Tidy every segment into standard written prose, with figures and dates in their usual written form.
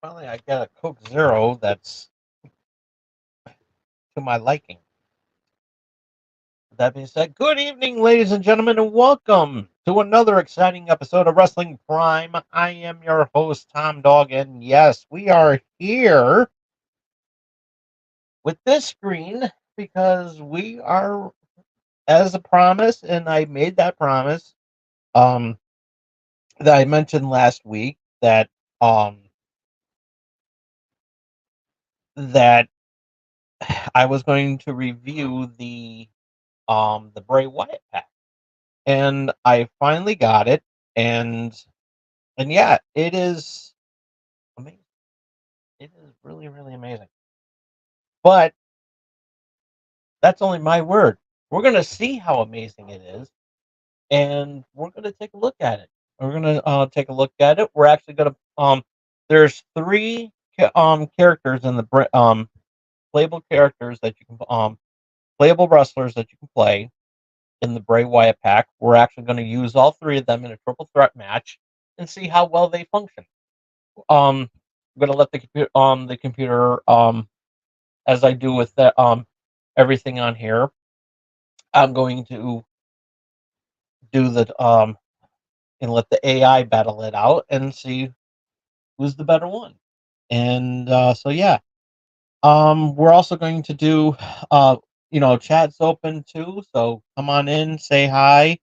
Finally, I get a Coke Zero that's to my liking. With that being said, good evening, ladies and gentlemen, and welcome to another exciting episode of Wrestling Prime. I am your host, Tom Dog, and yes, we are here with this screen because we are, as a promise, and I made that promise, um, that I mentioned last week um, that I was going to review the Bray Wyatt pack. And I finally got it, and yeah, it is amazing. It is really, really amazing. But that's only my word. We're gonna see how amazing it is, and we're gonna take a look at it. We're gonna take a look at it. We're actually gonna there's three characters in the playable characters that you can playable wrestlers that you can play in the Bray Wyatt pack. We're actually going to use all three of them in a triple threat match and see how well they function. I'm going to let the computer, as I do with everything on here. I'm going to do the and let the AI battle it out and see who's the better one. And so yeah, we're also going to do chat's open too, so come on in, say hi,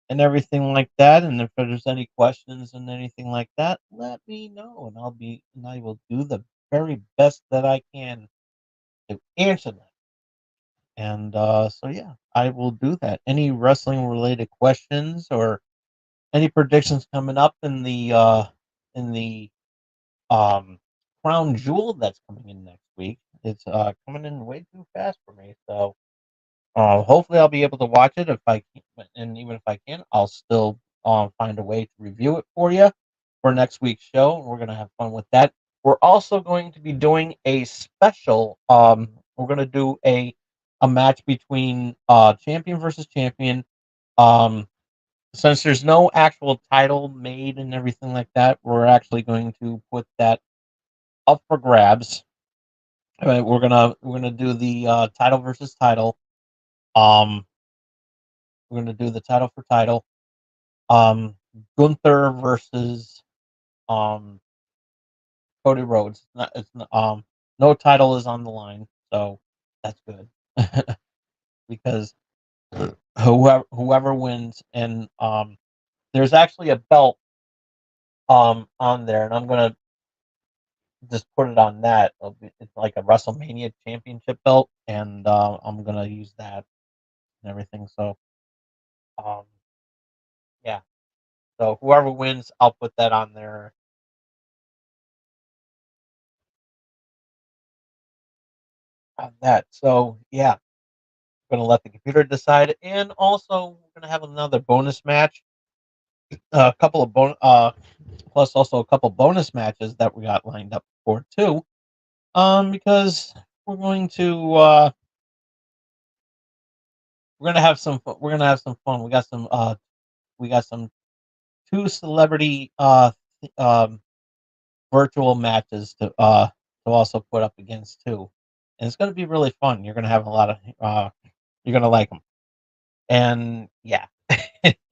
and everything like that. And if there's any questions and anything like that, let me know, and I will do the very best that I can to answer them. And so yeah, I will do that. Any wrestling related questions or any predictions coming up in the um crown jewel that's coming in next week? It's coming in way too fast for me. So hopefully I'll be able to watch it if I can, and even if I can, I'll still find a way to review it for you for next week's show. We're gonna have fun with that. We're also going to be doing a special. We're gonna do a match between champion versus champion. Um, since there's no actual title made and everything like that, we're actually going to put that up for grabs. We're gonna do the title versus title. Um, we're gonna do the title for title. Gunther versus um Cody Rhodes. No title is on the line, so that's good because whoever wins, and there's actually a belt on there, and I'm gonna just put it on that. It's like a WrestleMania Championship belt, and I'm gonna use that and everything. So um yeah, so whoever wins, I'll put that on there on that. So yeah, gonna let the computer decide, and also we're gonna have another bonus match, a couple of plus also a couple bonus matches that we got lined up for too. Because we're going to we're gonna have some fun. We got some two celebrity virtual matches to also put up against too, and it's gonna be really fun. You're gonna have a lot of you're gonna like them, and yeah,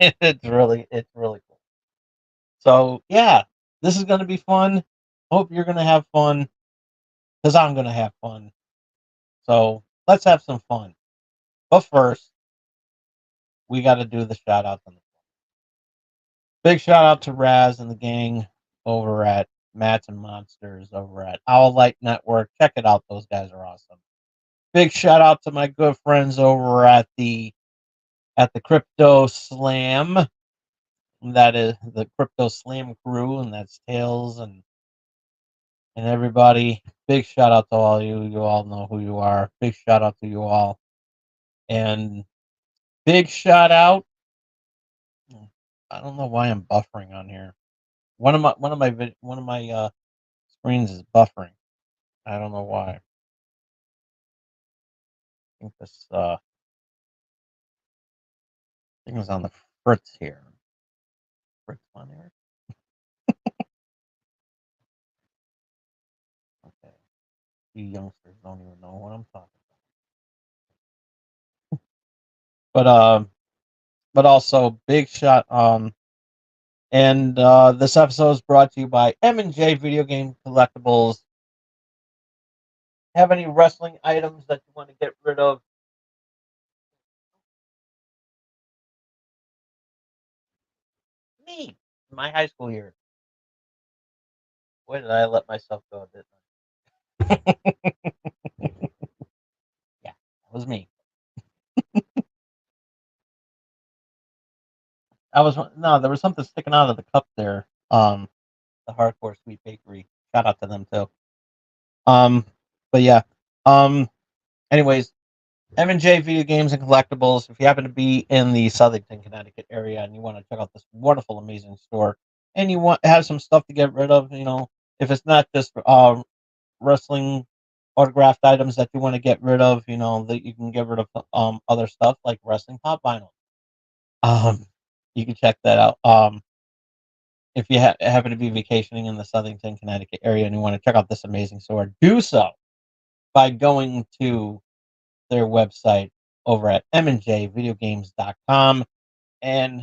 it's really cool. So yeah, this is gonna be fun. Hope you're gonna have fun because I'm gonna have fun. So let's have some fun. But first, we got to do the shout outs on the big shout out to Raz and the gang over at Mats and Monsters over at Owl Light Network. Check it out; those guys are awesome. Big shout out to my good friends over at the Crypto Slam. That is the Crypto Slam crew, and that's Tails and everybody. Big shout out to all you. You all know who you are. Big shout out to you all. And big shout out. I don't know why I'm buffering on here. One of my screens is buffering. I don't know why. I think this thing is on the fritz here. Fritz on here. You youngsters don't even know what I'm talking about. But also big shot. And this episode is brought to you by M&J Video Game Collectibles. Have any wrestling items that you want to get rid of? Me, my high school years. Where did I let myself go? Didn't I? Yeah, that was me. I was no, there was something sticking out of the cup there. The Hardcore Sweet Bakery. Shout out to them too. Um, but yeah. Um, anyways, M&J Video Games and Collectibles. If you happen to be in the Southington, Connecticut area and you want to check out this wonderful, amazing store, and you want have some stuff to get rid of, if it's not just wrestling autographed items that you want to get rid of, that you can get rid of other stuff like wrestling pop vinyl. Um, you can check that out. If you happen to be vacationing in the Southington, Connecticut area and you want to check out this amazing store, do so by going to their website over at mnjvideogames.com, and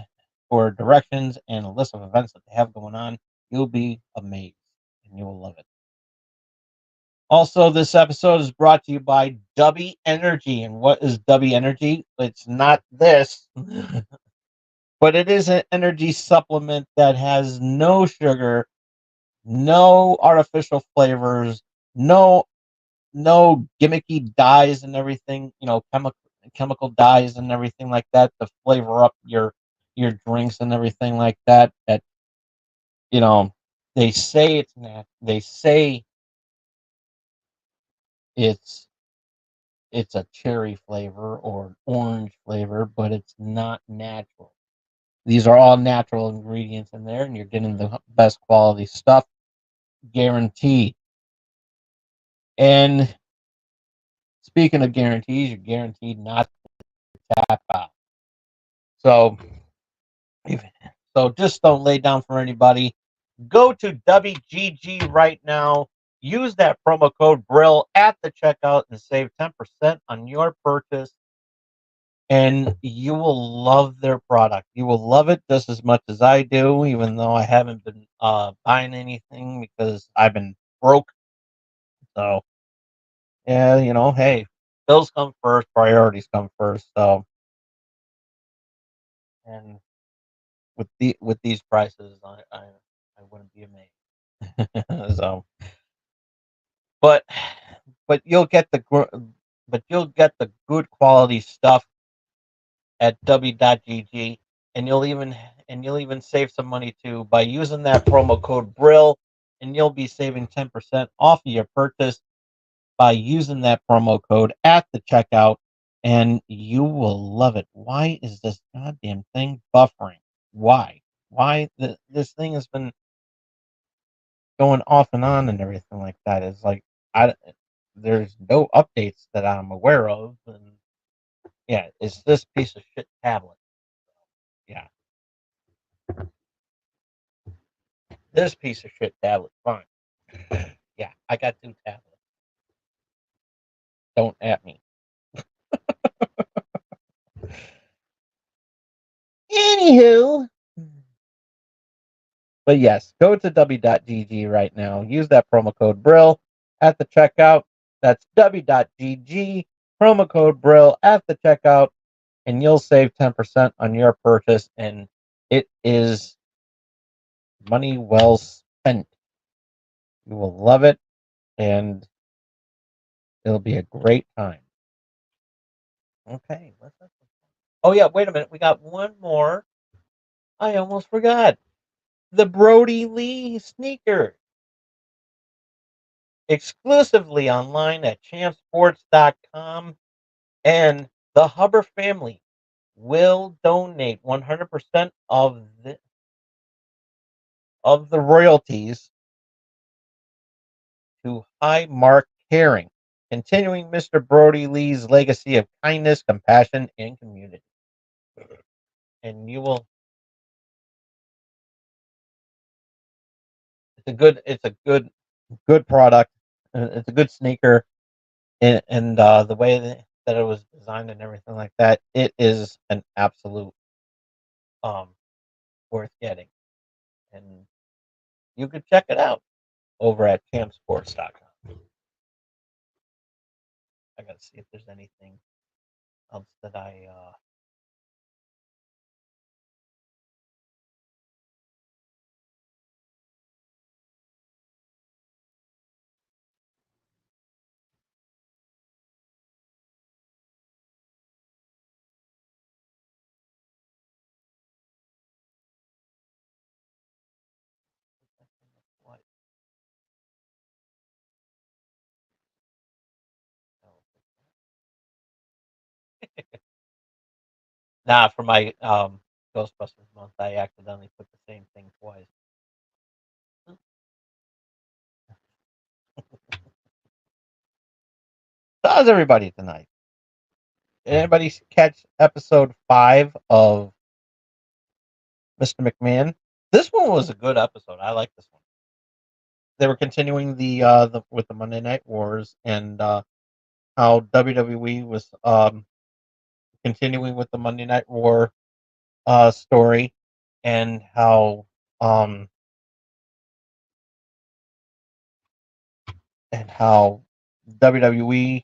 for directions and a list of events that they have going on, you'll be amazed and you will love it. Also, this episode is brought to you by Dubby Energy. And what is Dubby Energy? It's not this, but it is an energy supplement that has no sugar, no artificial flavors, no gimmicky dyes and everything, chemical dyes and everything like that to flavor up your drinks and everything like that. That you know, they say they say it's it's a cherry flavor or an orange flavor, but it's not natural. These are all natural ingredients in there, and you're getting the best quality stuff, guaranteed. And speaking of guarantees, you're guaranteed not to tap out. So, so just don't lay down for anybody. Go to WGG right now. Use that promo code Brill at the checkout and save 10% on your purchase. And you will love their product. You will love it just as much as I do, even though I haven't been buying anything because I've been broke. So, yeah, hey, bills come first, priorities come first. So, and with these prices, I wouldn't be amazed. So, but but you'll get the good quality stuff at w.gg, and you'll even save some money too by using that promo code Brill, and you'll be saving 10% off of your purchase by using that promo code at the checkout, and you will love it. Why is this goddamn thing buffering? Why? This thing has been going off and on and everything like that? It's like I there's no updates that I'm aware of, and yeah, it's this piece of shit tablet. Yeah, this piece of shit tablet. Fine. Yeah, I got two tablets. Don't at me. Anywho, but yes, go to w.gg right now. Use that promo code Brill at the checkout. That's w.gg, promo code Brill at the checkout, and you'll save 10% on your purchase. And it is money well spent. You will love it, and it'll be a great time. Okay, oh yeah, wait a minute. We got one more. I almost forgot. The Brody Lee sneaker, exclusively online at champsports.com, and the Huber family will donate 100% of the royalties to High Mark Caring, continuing Mr. Brody Lee's legacy of kindness, compassion, and community. And it's a good product. It's a good sneaker, and the way that it was designed and everything like that, it is an absolute um worth getting, and you could check it out over at campsports.com. I gotta see if there's anything else that I what. Nah, for my Ghostbusters month, I accidentally put the same thing twice. So how's everybody tonight? Did anybody catch episode 5 of Mr. McMahon? This one was a good episode. I like this one. They were continuing the with the Monday Night Wars, and how WWE was continuing with the Monday Night War story, and um how WWE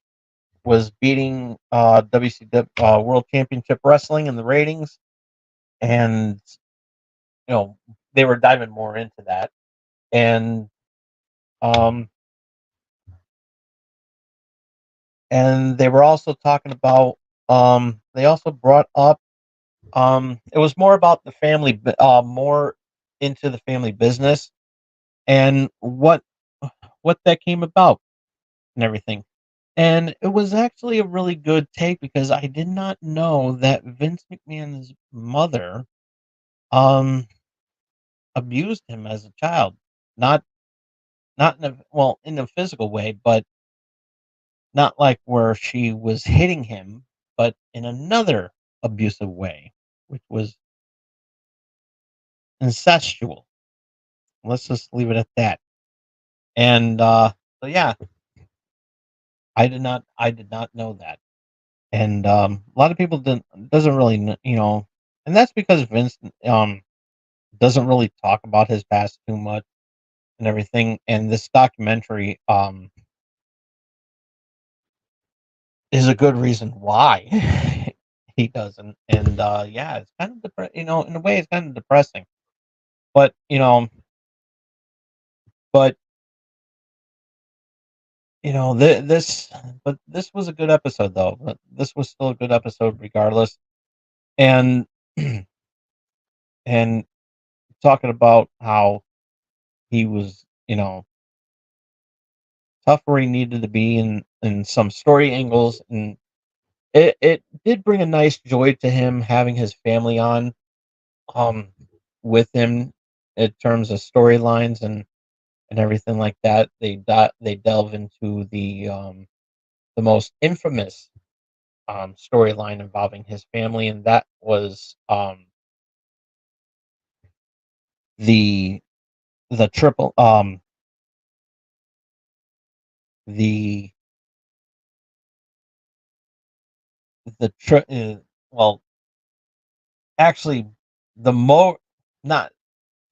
was beating WCW World Championship Wrestling in the ratings, and you know they were diving more into that, and um they were also talking about they also brought up it was more about the family, more into the family business, and what that came about and everything. And it was actually a really good take because I did not know that Vince McMahon's mother um abused him as a child. Not not in a well, in a physical way, but not like where she was hitting him, but in another abusive way, which was incestual. Let's just leave it at that. And so yeah, I did not know that. And a lot of people didn't doesn't really and that's because Vince doesn't really talk about his past too much and everything. And this documentary is a good reason why he doesn't. And yeah, it's kind of in a way, it's kind of depressing. But but this this was a good episode though. But this was still a good episode regardless. And and talking about how he was, tough where he needed to be in some story angles, and it did bring a nice joy to him having his family on um with him in terms of storylines and everything like that. They delve into the most infamous storyline involving his family, and that was the the triple the well, actually, the mo not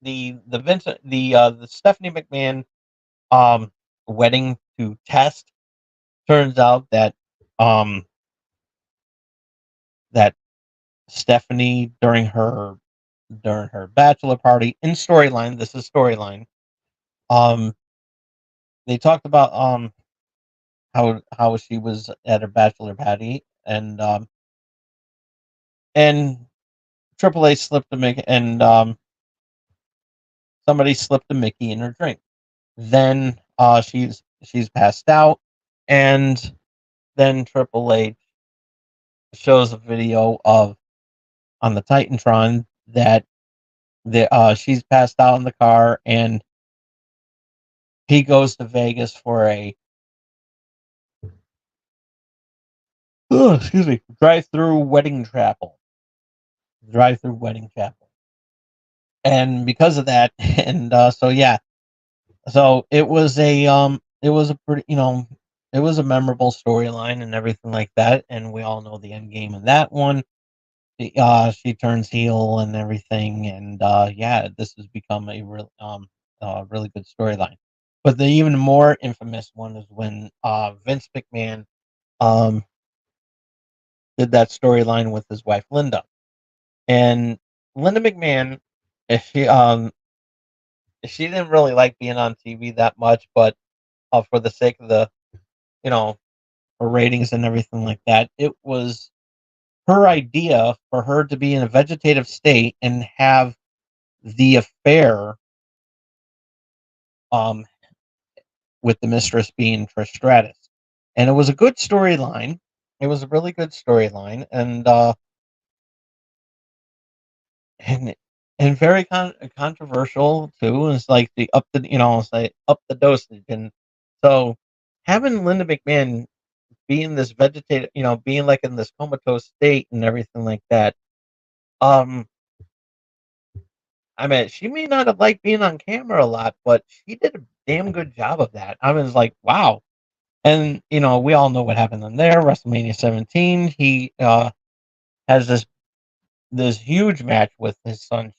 the Stephanie McMahon um wedding to Test. Turns out that um that Stephanie, during her bachelor party, in storyline, this is storyline, um they talked about how she was at her bachelor party, and Triple H slipped a Mickey, and somebody slipped a Mickey in her drink. Then she's passed out, and then Triple H shows a video of on the Titantron that she's passed out in the car, and he goes to Vegas for a excuse me, drive through wedding chapel, and because of that, and so yeah, so it was a it was a pretty, it was a memorable storyline and everything like that, and we all know the end game of that one. She turns heel and everything, and yeah, this has become a really good storyline. But the even more infamous one is when Vince McMahon um did that storyline with his wife Linda. And Linda McMahon, if she didn't really like being on TV that much, but for the sake of the you know her ratings and everything like that, it was her idea for her to be in a vegetative state and have the affair um with the mistress being Trish Stratus. And it was a good storyline. It was a really good storyline, and and very controversial too. It's like it's like up the dosage, and so having Linda McMahon being this vegetative, being like in this comatose state and everything like that. Um, I mean, she may not have liked being on camera a lot, but she did a damn good job of that. I was like, wow. And we all know what happened in there. WrestleMania 17. He has this huge match with his son,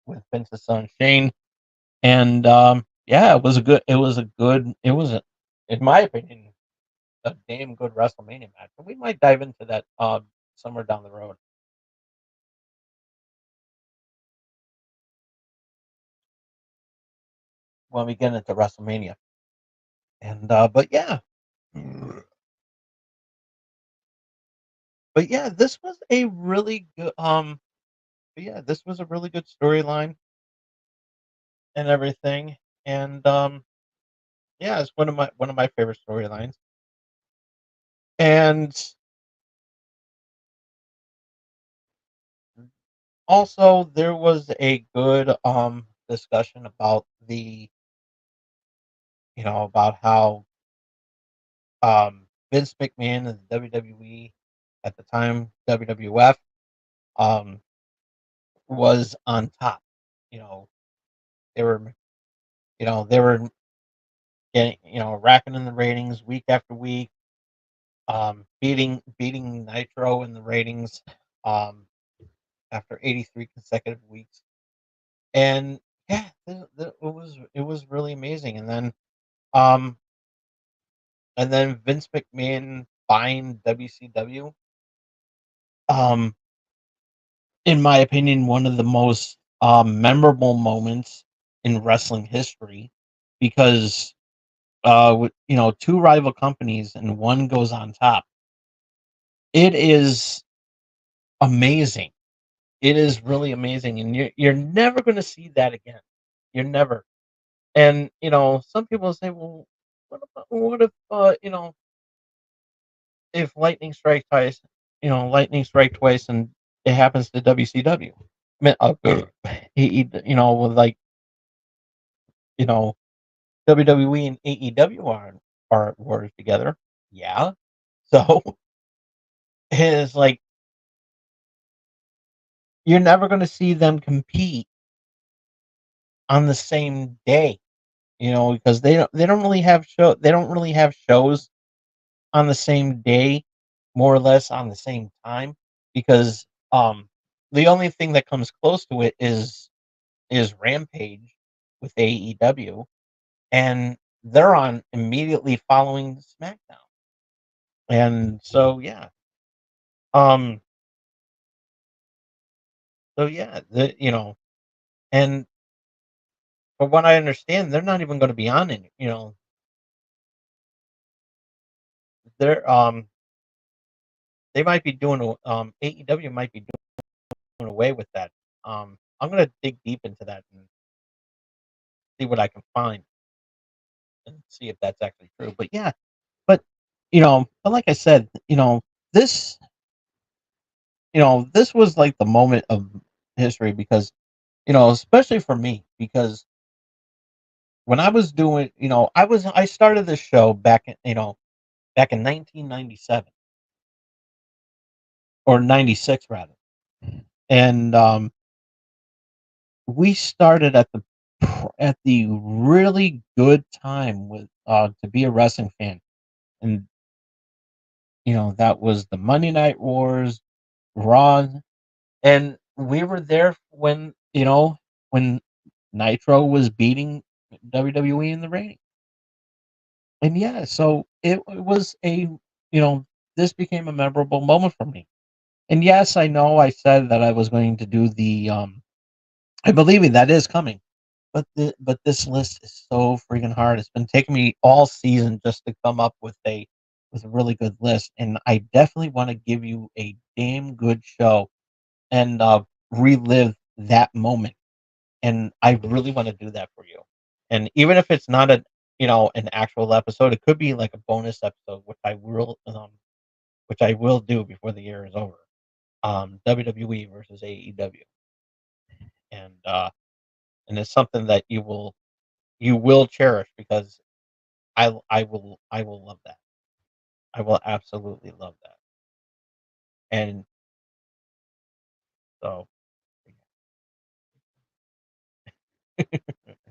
with Vince's son Shane, and yeah, it was in my opinion, a damn good WrestleMania match. And we might dive into that somewhere down the road when we get into WrestleMania. And but yeah, this was a really good yeah, this was a really good storyline and everything. And yeah, it's one of my favorite storylines. And also there was a good discussion about about how Vince McMahon and the WWE at the time, WWF, um was on top. You know, they were they were getting, racking in the ratings week after week, beating Nitro in the ratings, um, after 83 consecutive weeks. And yeah, it was really amazing. Um, and then Vince McMahon buying WCW, um, in my opinion, one of the most memorable moments in wrestling history, because with two rival companies and one goes on top. It is amazing. It is really amazing, and you're never going to see that again. You're never. And some people say, well, what if if lightning strike twice, and it happens to WCW. I mean, with like you know WWE and AEW are at war together. Yeah, so it's like you're never going to see them compete on the same day, because they don't really have shows on the same day, more or less on the same time, because the only thing that comes close to it is Rampage with AEW, and they're on immediately following SmackDown. And so yeah. Um so yeah, and from what I understand, they're not even going to be on it, they're they might be doing AEW might be doing away with that. I'm gonna dig deep into that and see what I can find and see if that's actually true. But yeah, but like I said, this this was like the moment of history, because especially for me, because when I was doing, I started this show back in 1997 or 96 rather. And we started at the at the really good time with to be a wrestling fan, and that was the Monday Night Wars, Raw, and we were there when Nitro was beating WWE in the ring. And yeah, so it was this became a memorable moment for me. And yes, I know I said that I was going to do I believe me, that is coming. But this list is so freaking hard. It's been taking me all season just to come up with a really good list, and I definitely want to give you a damn good show and relive that moment. And I really want to do that for you. And even if it's not an actual episode, it could be like a bonus episode, which I will do before the year is over. WWE versus AEW, and and it's something that you will cherish because I will love that. I will absolutely love that. And so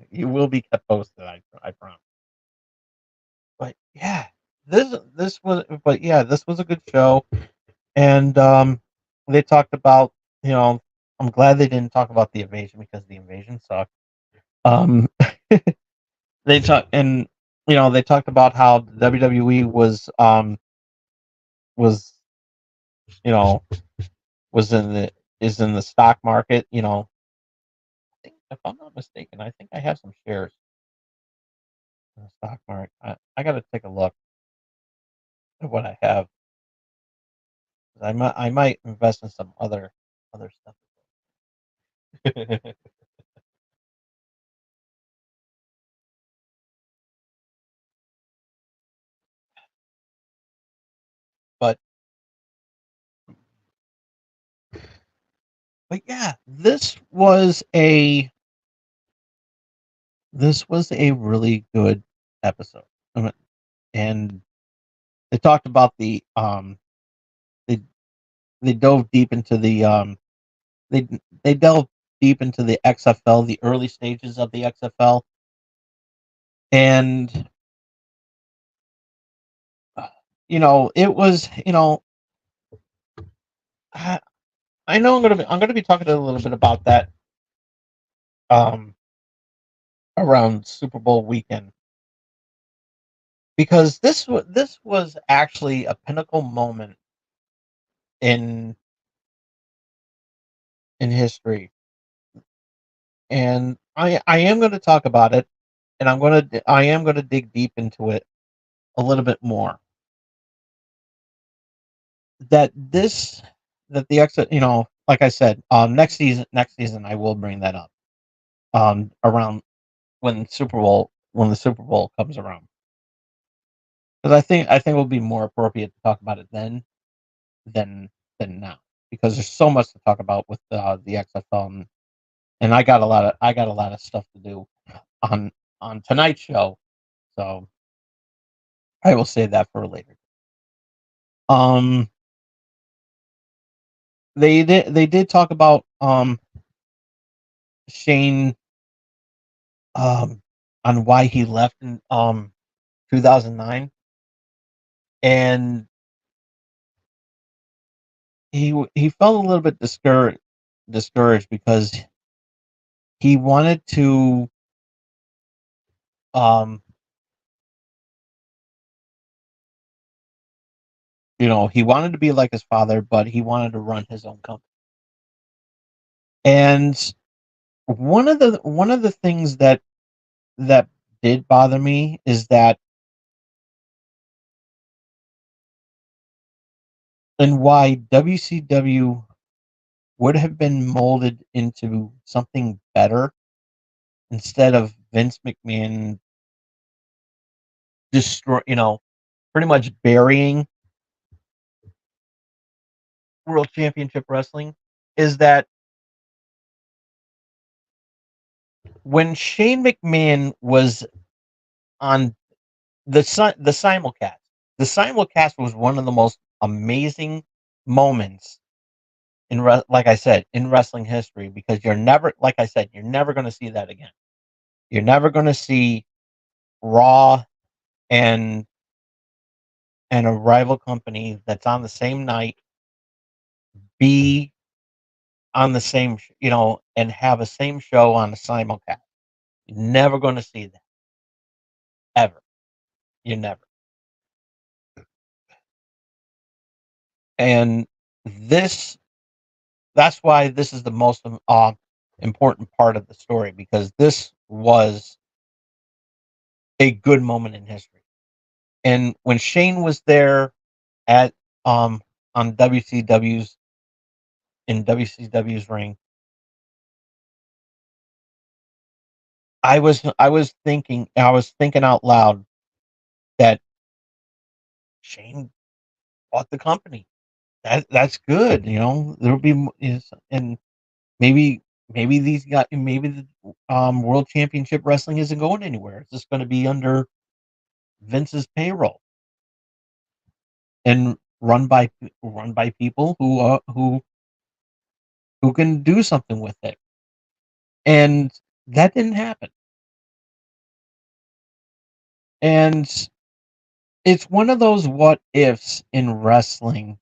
you will be kept posted. I promise. But yeah, this was a good show, and they talked about you know I'm glad they didn't talk about the invasion because the invasion sucked. Um, they talked about how the WWE was you know was in the is in the stock market. I think if I'm not mistaken, I think I have some shares in the stock market. I got to take a look at what I have. I might invest in some other stuff. but but yeah, this was a really good episode. And they talked about they they dove deep into they they delved deep into the XFL, the early stages of the XFL, and it was I, I know I'm gonna be talking a little bit about that um around Super Bowl weekend because this was actually a pinnacle moment in history, and I am going to talk about it, and I am going to dig deep into it a little bit more. That this that the exit, like I said, next season I will bring that up around when the Super Bowl comes around, because I think it will be more appropriate to talk about it then than now, because there's so much to talk about with the XFL, and I got a lot of stuff to do on tonight's show, so I will save that for later. Um, they did talk about Shane um on why he left in 2009, and he felt a little bit discouraged because he wanted to um he wanted to be like his father, but he wanted to run his own company. And one of the things that did bother me is that, and why WCW would have been molded into something better instead of Vince McMahon destroy pretty much burying World Championship Wrestling, is that when Shane McMahon was on the simulcast. The simulcast was one of the most amazing moments like I said, in wrestling history, because you're never, like I said, you're never going to see that again. You're never going to see Raw and a rival company that's on the same night be on the same, and have a same show on a simulcast. You're never going to see that ever. You never. And this that's why this is the most important part of the story, because this was a good moment in history. And when Shane was there at um on WCW's ring, I was thinking out loud that Shane bought the company. That's good, There'll be and maybe maybe the World Championship Wrestling isn't going anywhere. It's just going to be under Vince's payroll and run by people who can do something with it. And that didn't happen. And it's one of those what ifs in wrestling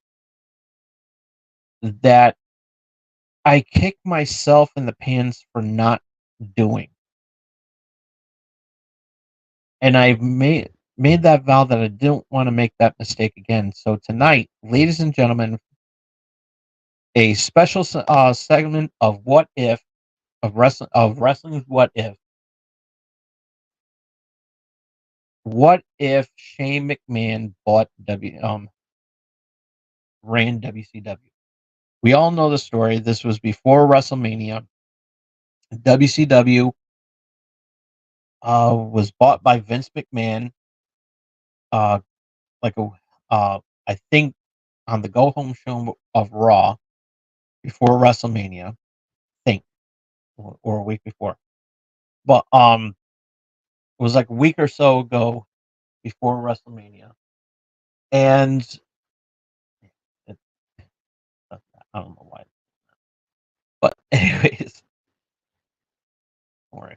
that I kick myself in the pants for not doing. And I've made that vow that I don't want to make that mistake again. So tonight, ladies and gentlemen, a special segment of what if of wrestling's what if. What if Shane McMahon ran WCW? We all know the story. This was before WrestleMania. WCW was bought by Vince McMahon. Uh, like a I think on the go home show of Raw before WrestleMania. I think or a week before, but it was like a week or so ago before WrestleMania, and it, I don't know why, but anyways, sorry.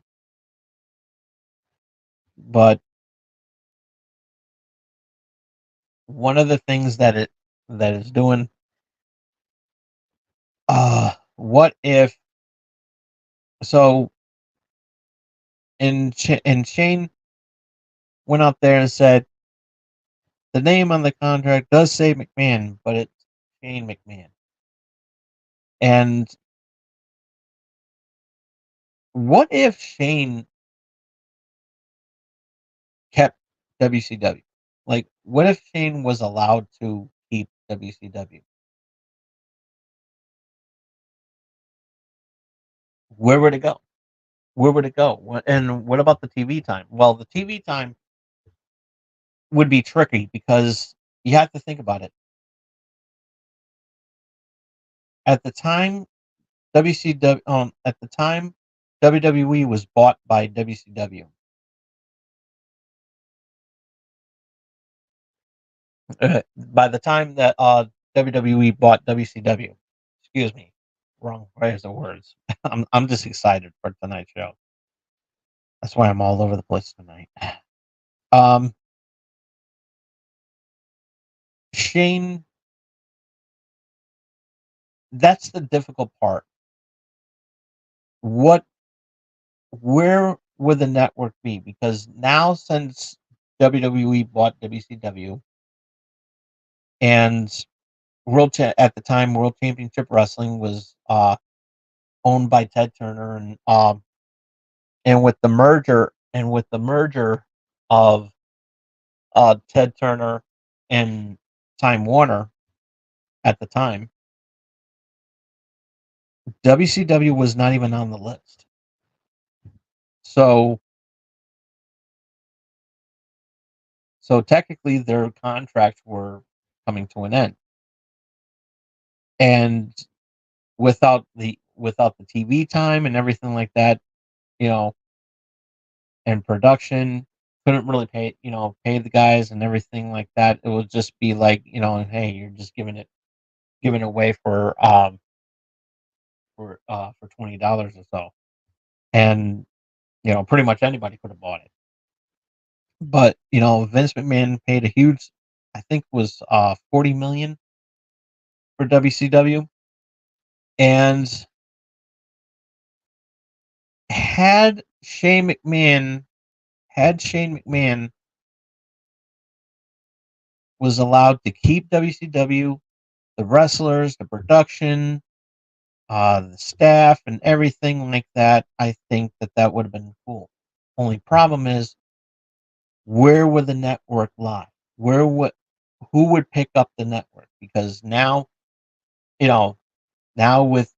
But one of the things that is doing, what if so? And Shane went out there and said the name on the contract does say McMahon, but it's Shane McMahon. And what if Shane kept WCW? Like, what if Shane was allowed to keep WCW? Where would it go? Where would it go? And what about the TV time? Well, the TV time would be tricky because you have to think about it. At the time, WWE was bought by WCW. By the time that WWE bought WCW, excuse me, wrong phrase of words. I'm just excited for tonight's show. That's why I'm all over the place tonight. Um, Shane, that's the difficult part. What, where would the network be? Because now, since WWE bought WCW and at the time, World Championship Wrestling was owned by Ted Turner, and with the merger of Ted Turner and Time Warner at the time, WCW was not even on the list. So technically their contracts were coming to an end. And without the TV time and everything like that, you know, and production, couldn't really pay the guys and everything like that. It would just be like, hey, you're just giving away for $20 or so. And Pretty much anybody could have bought it. But Vince McMahon paid a huge, I think it was 40 million for WCW, and had Shane McMahon had Shane McMahon was allowed to keep WCW, the wrestlers, the production, the staff, and everything like that, I think that would have been cool. Only problem is, where would the network lie? Who would pick up the network? Because now, you know, now with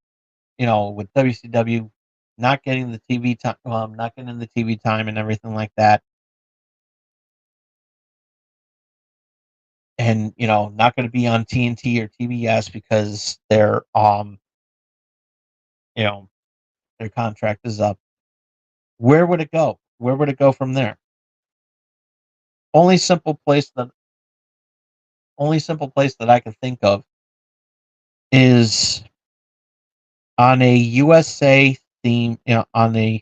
WCW not getting the TV time, not getting the TV time and everything like that, and not going to be on TNT or TBS because you know their contract is up. Where would it go? Where would it go from there? Only simple place that only simple place that I can think of is on a USA theme, on a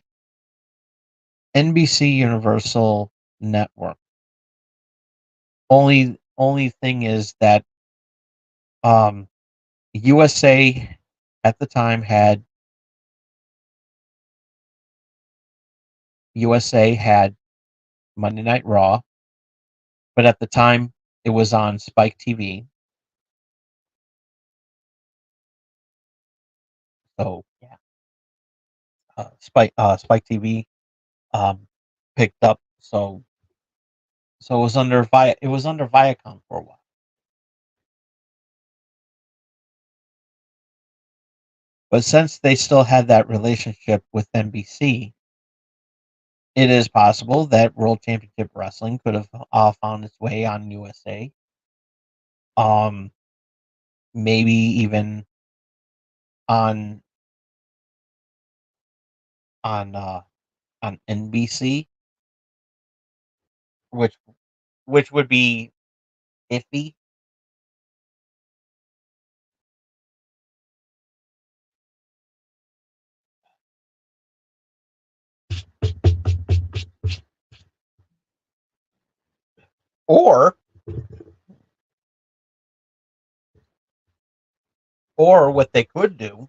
NBC Universal network. Only thing is that um, USA at the time had Monday Night Raw, but at the time it was on Spike TV. So yeah, Spike TV um, picked up. So it was under Viacom for a while. But since they still had that relationship with NBC, it is possible that World Championship Wrestling could have found its way on USA. Um, Maybe even on on uh, on NBC, which would be iffy. Or what they could do,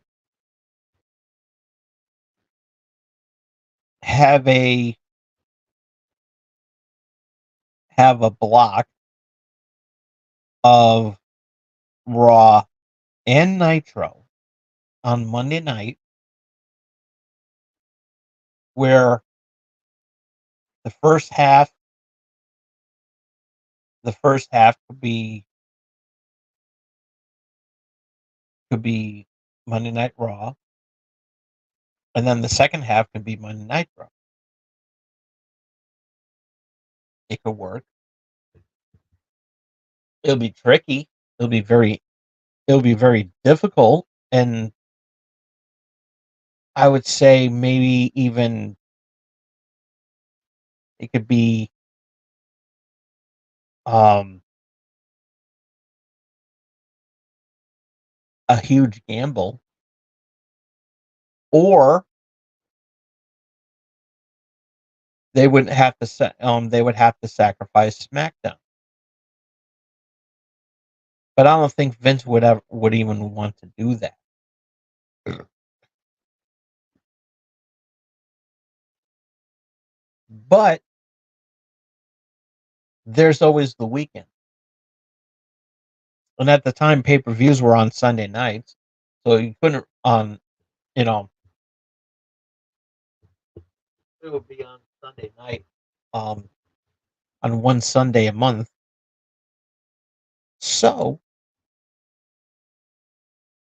have a block of Raw and Nitro on Monday night, where the first half could be Monday Night Raw, and then the second half could be Monday Night Raw. It could work. It'll be tricky. It'll be very difficult, and I would say maybe even it could be um, a huge gamble, or they would have to sacrifice SmackDown. But I don't think Vince would even want to do that. But there's always the weekend. And at the time, pay-per-views were on Sunday nights, so you couldn't you know it would be on Sunday night, um, on one Sunday a month. So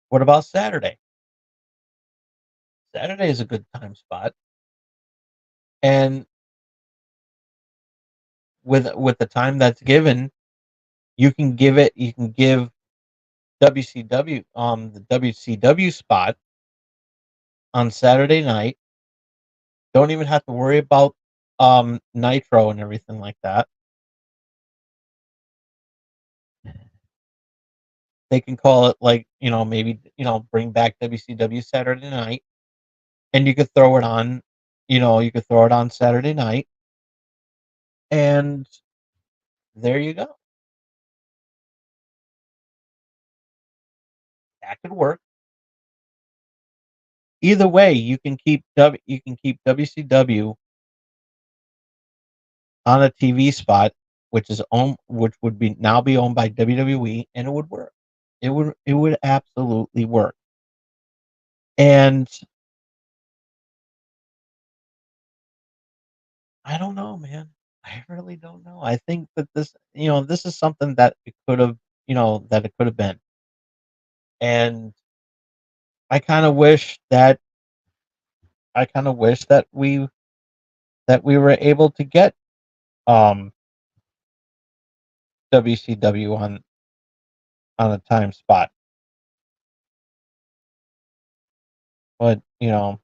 what about Saturday? Saturday is a good time spot, and with the time that's given, you can give WCW the WCW spot on Saturday night. Don't even have to worry about Nitro and everything like that. They can call it, like, maybe bring back WCW Saturday night, and you could throw it on You could throw it on Saturday night, and there you go. That could work. Either way, you can keep WCW on a TV spot, which would be now be owned by WWE, and it would work. It would absolutely work. And I don't know, man. I really don't know. I think that this is something that it could have, that it could have been. And I kind of wish that I kind of wish that we were able to get um WCW on a time spot. But, it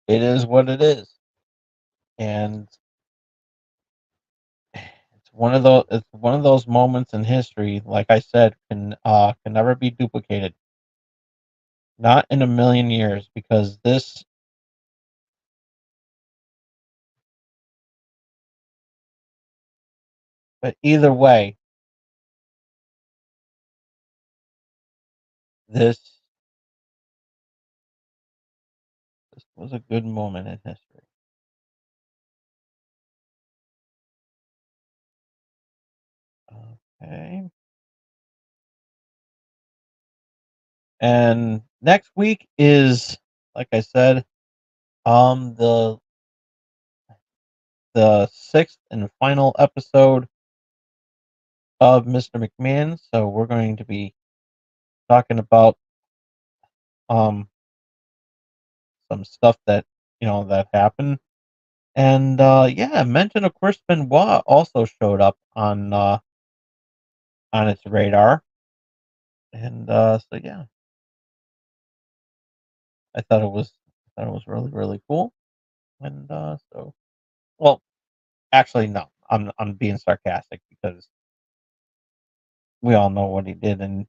is what it is. And it's one of those moments in history, like I said, can never be duplicated. Not in a million years, because this but either way, this this was a good moment in history. Okay. And next week is, like I said, the sixth and final episode of Mr. McMahon. So we're going to be talking about um some stuff that happened. And yeah, mention of course Benoit also showed up on its radar. And so yeah, I thought it was really, really cool. And so well, actually no. I'm being sarcastic because we all know what he did, and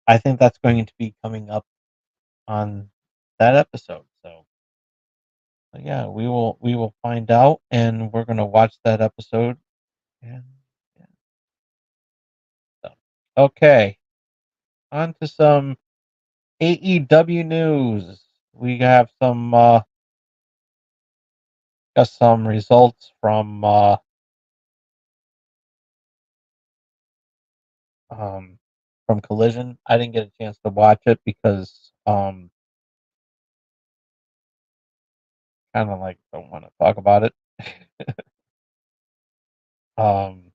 I think that's going to be coming up on that episode. So yeah, we will find out, and we're gonna watch that episode. And yeah, so okay, on to some AEW news. We have some results um from Collision. I didn't get a chance to watch it because kind of like don't want to talk about it. um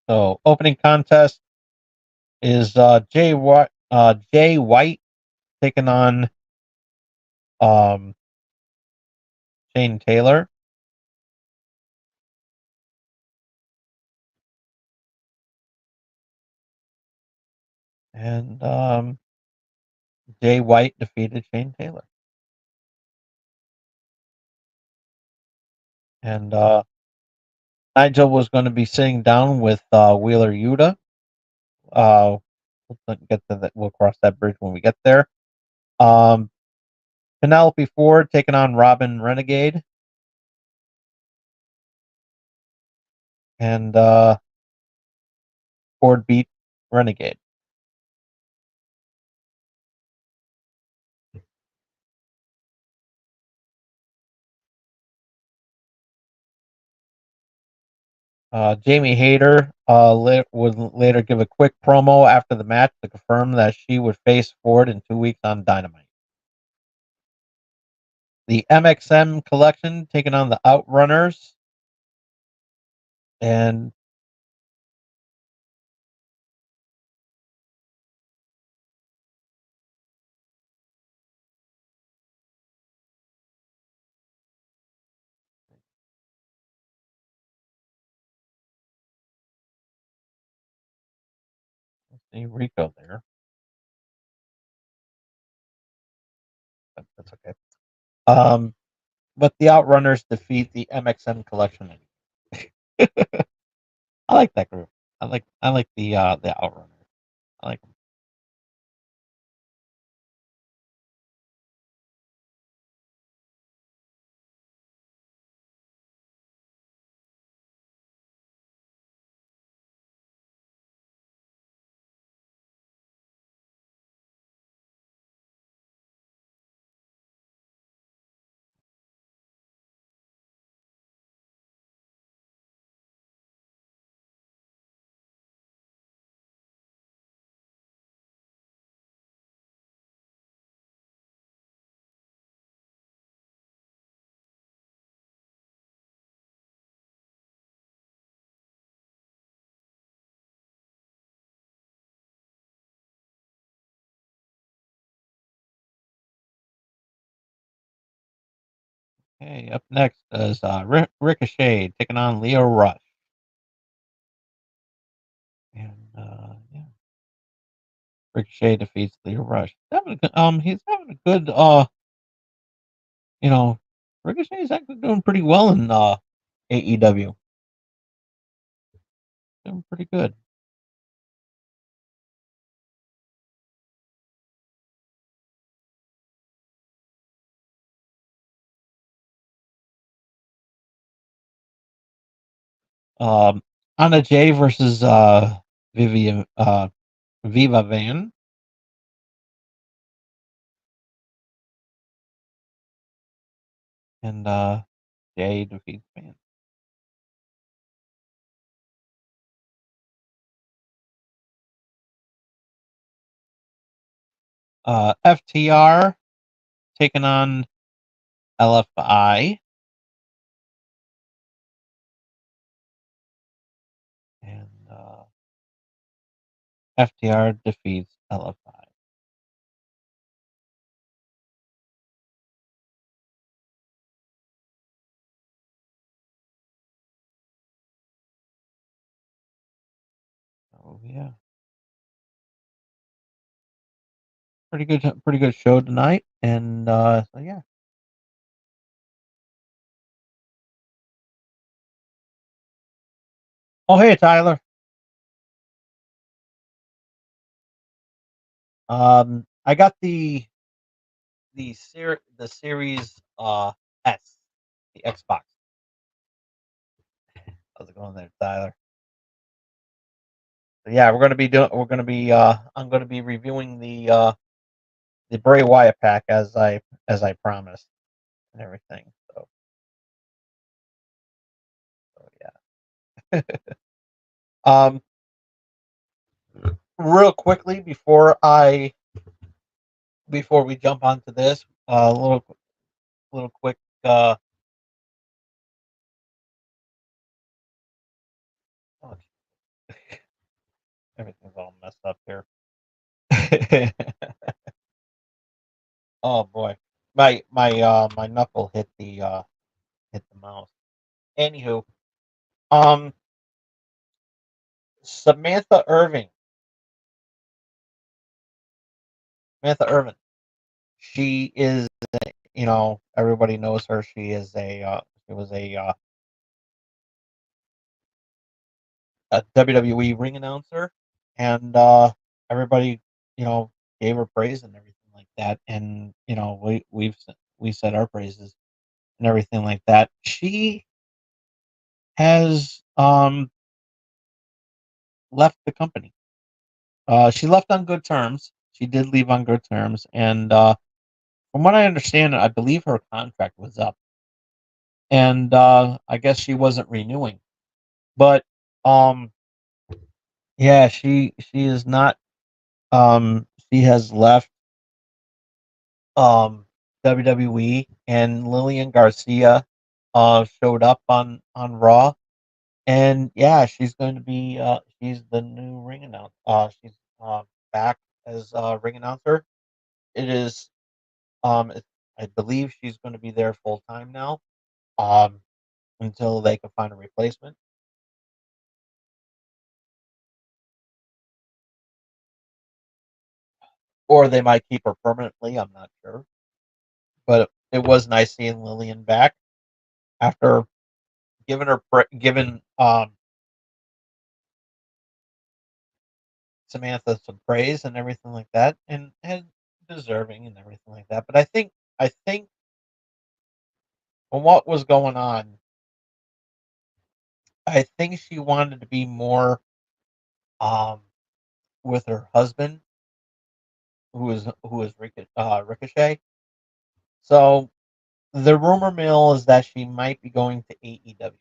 so opening contest is Jay White taking on um Shane Taylor. And Jay White defeated Shane Taylor. And Nigel was going to be sitting down with Wheeler Yuta. We'll get to that. We'll cross that bridge when we get there. Um, Penelope Ford taking on Robin Renegade, and Ford beat Renegade. Jamie Hayter would later give a quick promo after the match to confirm that she would face Ford in 2 weeks on Dynamite. The MXM collection taking on the Outrunners, and see Rico there. That's okay. Um, but the Outrunners defeat the MXM collection. I like that group. I like the Outrunners. I like them. Okay, up next is Ricochet taking on Leo Rush, and yeah, Ricochet defeats Leo Rush. He's having a good you know, Ricochet's actually doing pretty well in AEW. Doing pretty good. Um, Anna Jay versus Vivian Viva Van, and Jay defeats Van. FTR taking on LFI, and FTR defeats LFI. So yeah, pretty good show tonight, and so yeah. Oh hey Tyler, I got the series S, the Xbox. How's it going there, Tyler? So yeah, we're gonna be I'm gonna be reviewing the Bray Wyatt pack as I promised and everything. So yeah. um, real quickly before we jump onto this, a little quick. Oh, everything's all messed up here. Oh boy, my knuckle hit the mouse. Anywho, um, Samantha Irving, Samantha Irvin. She is, everybody knows her. She was a WWE ring announcer, and everybody, you know, gave her praise and everything like that. And we said our praises and everything like that. She has left the company. She left on good terms. She did leave on good terms, and from what I understand, I believe her contract was up, and I guess she wasn't renewing. But um, yeah, she is not. She has left WWE, and Lillian Garcia showed up on Raw, and yeah, she's going to be she's the new ring announcer. She's back as ring announcer. It is I believe she's going to be there full time now. Um, until they can find a replacement, or they might keep her permanently. I'm not sure, but it was nice seeing Lillian back after giving Samantha some praise and everything like that, and deserving and everything like that. But I think from what was going on, I think she wanted to be more um with her husband, who is Ricochet. So the rumor mill is that she might be going to AEW,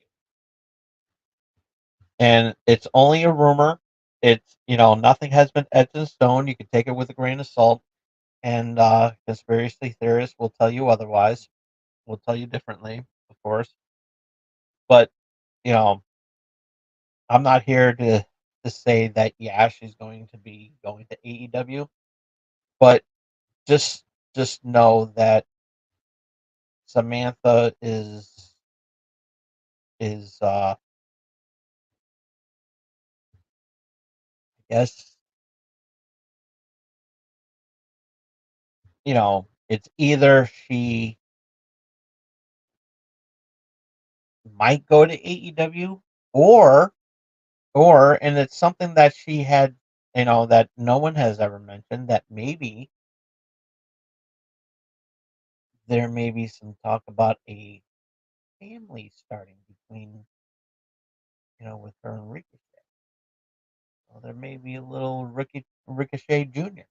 and it's only a rumor. It's nothing has been etched in stone. You can take it with a grain of salt, and conspiracy theorists will tell you otherwise. Will tell you differently, of course. But you know, I'm not here to say that yeah, she's going to be going to AEW, but just just know that Samantha is I guess, it's either she might go to AEW, or and it's something that she had, that no one has ever mentioned, that maybe there may be some talk about a family starting between, with her and Ricochet. So there may be a little Ricochet Jr.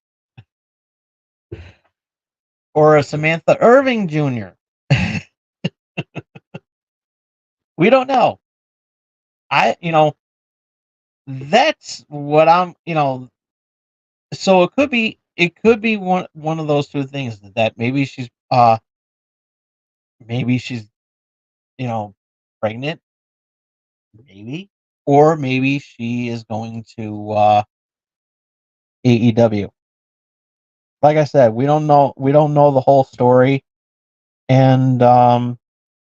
or a Samantha Irving Jr. We don't know. That's what so it could be one of those two things, that maybe she's pregnant, maybe, or maybe she is going to AEW. Like I said, we don't know the whole story, and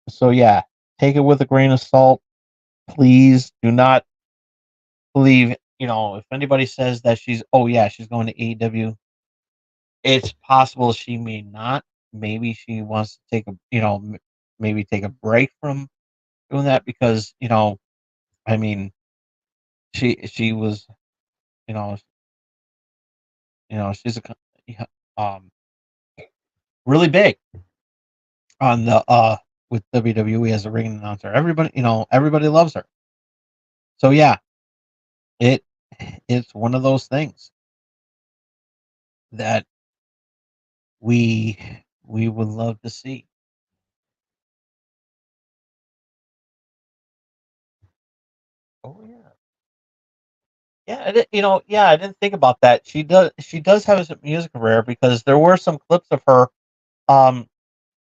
so yeah, take it with a grain of salt. Please do not believe, if anybody says that she's going to AEW. It's possible she may not. Maybe she wants to take maybe take a break from doing that, because I mean, she was, you know, she's yeah, um really big on the with WWE as a ring announcer. Everybody loves her. So yeah, it it's one of those things that we we would love to see. Oh yeah. Yeah, I didn't think about that. She does have some music career, because there were some clips of her, um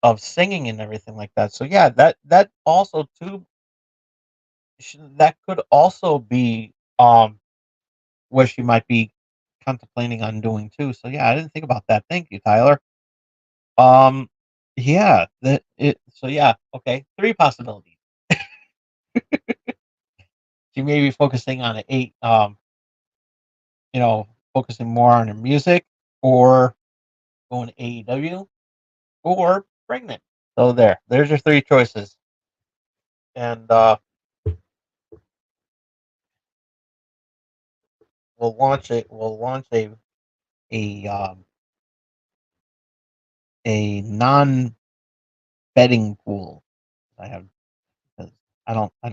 of singing and everything like that. So yeah, that also too, that could also be what she might be contemplating on doing too. So yeah, I didn't think about that. Thank you, Tyler. Um yeah, so yeah, okay, three possibilities. She may be focusing on focusing more on her music, or going to AEW, or pregnant. So there's your three choices, and we'll launch a non betting pool. I have because I don't like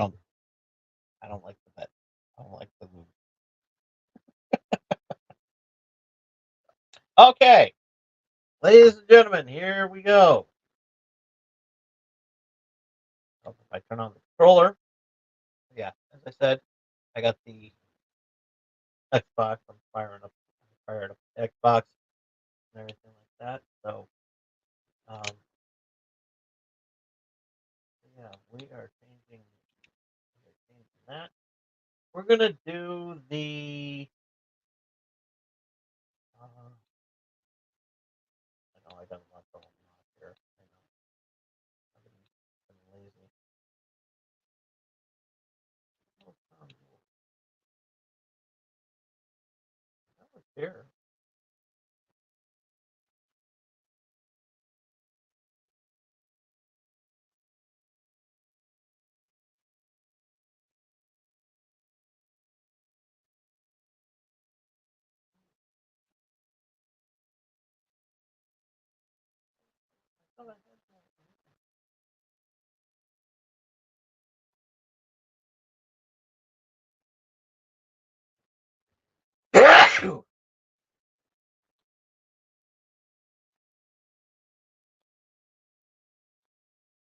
the bet. I don't like the move. Okay, ladies and gentlemen, here we go. If I turn on the controller, yeah, as I said, I got the Xbox. I'm fired up the Xbox and everything like that. So, um, yeah, we are changing that. We're gonna do the. I know I got a lot going on here. I know I've been lazy. Oh, that was here.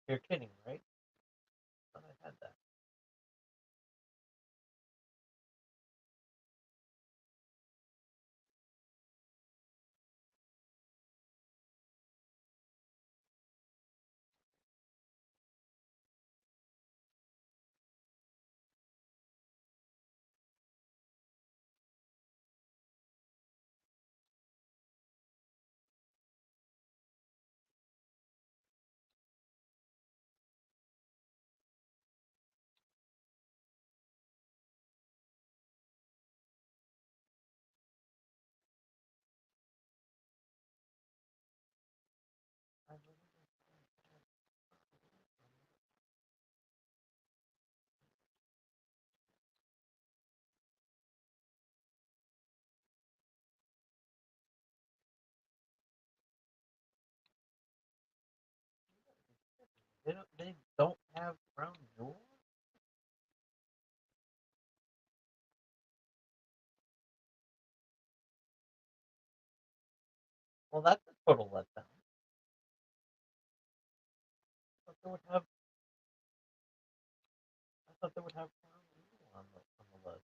You're kidding, right? I thought I had that. Well, that's a total letdown. I thought they would have. I thought they would have Keanu on the list.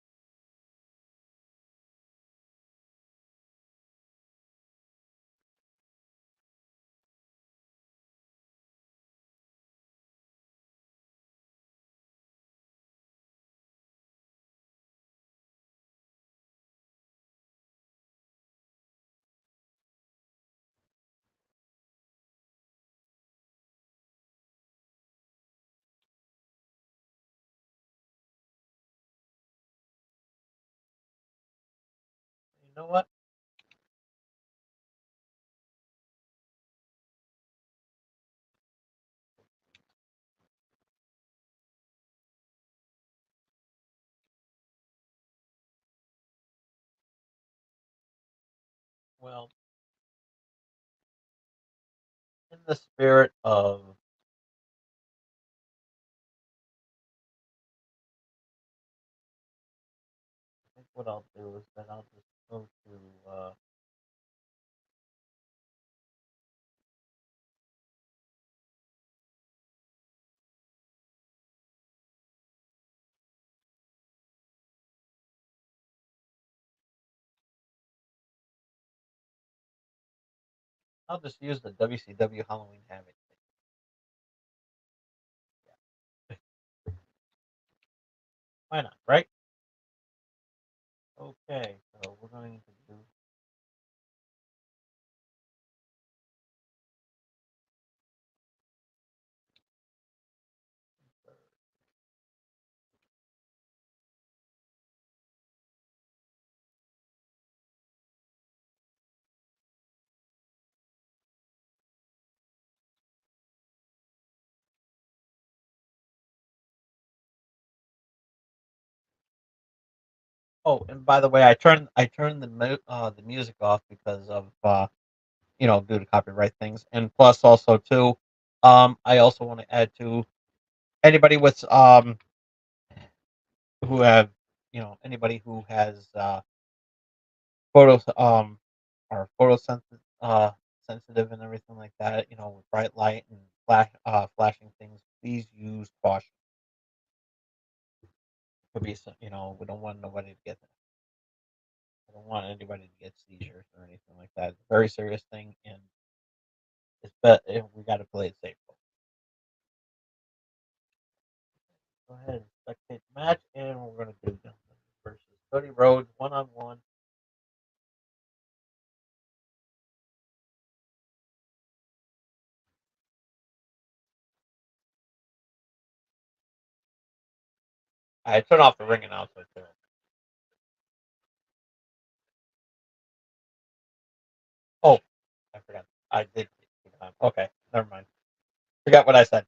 You know what? Well, in the spirit of, I think what I'll do is then I'll just go to. I'll just use the WCW Halloween Havoc. Why not, right? Okay, so we're going to do. Oh, and by the way, I turned the music off because of due to copyright things, and plus also too, I also want to add to anybody with who have anybody who has photos are photosensitive sensitive and everything like that, with bright light and flashing things, please use caution. Could be some, we don't want nobody to get I don't want anybody to get seizures or anything like that. It's a very serious thing, and we got to play it safe. Go ahead and spectate the match, and we're going to do Johnson versus Cody Rhodes 1-on-1. I turn off the ring announcer too. Oh, I forgot. I did. Okay, never mind. Forgot what I said.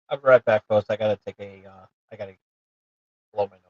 I'll be right back, folks. I gotta take a. I gotta blow my nose.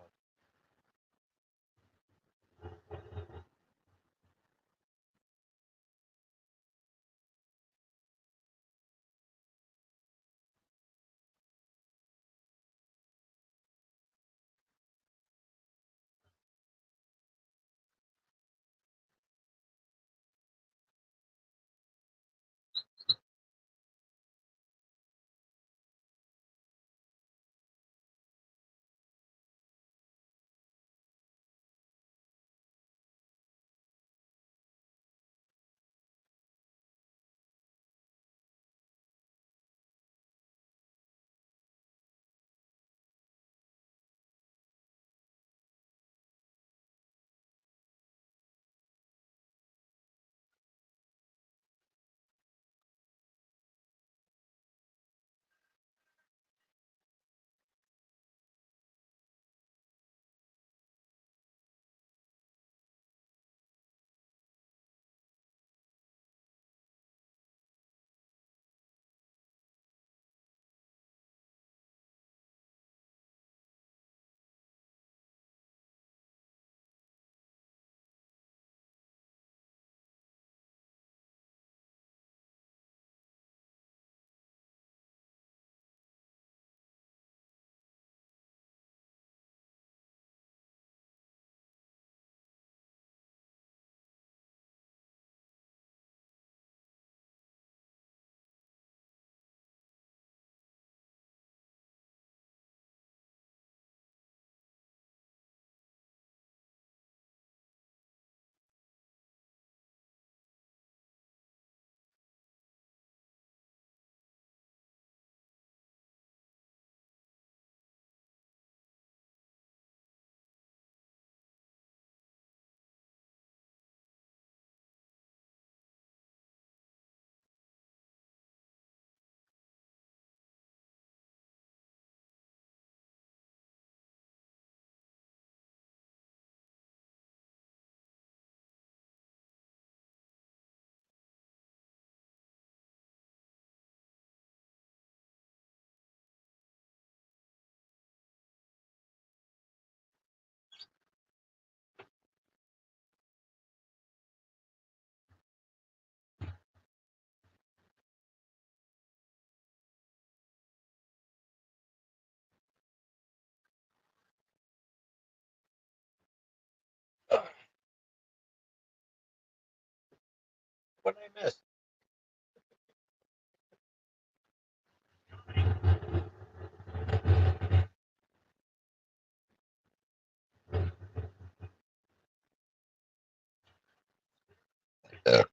What did I miss? Uh,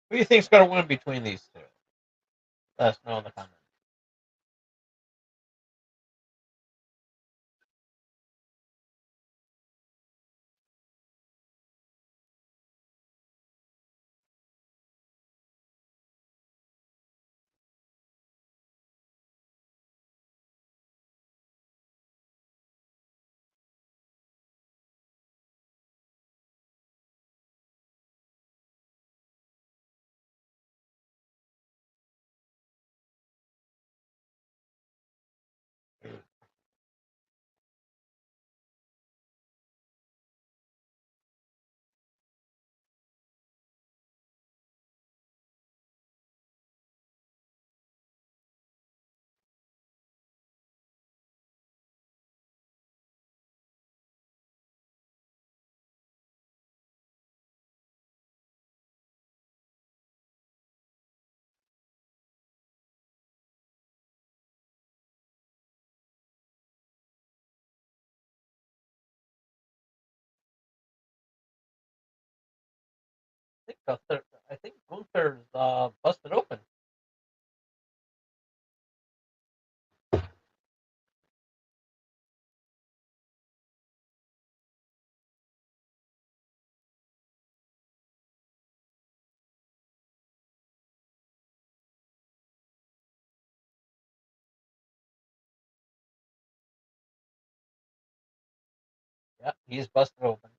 Who do you think's going to win between these two? Let us know in the comments. I think Gunther's busted open. Yeah, he's busted open.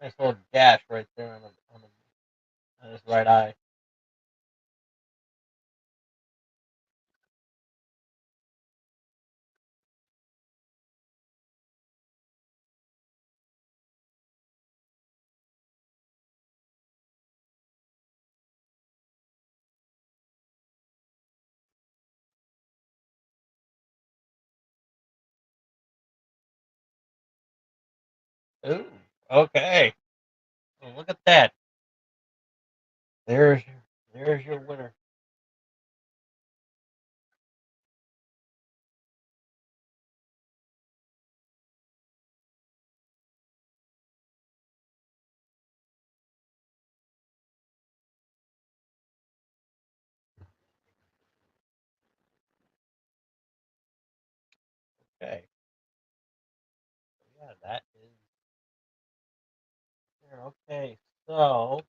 Nice little gash right there on his right eye. Ooh, okay. Well, look at that. There's there's your winner. Okay. Yeah, that is there. Okay, so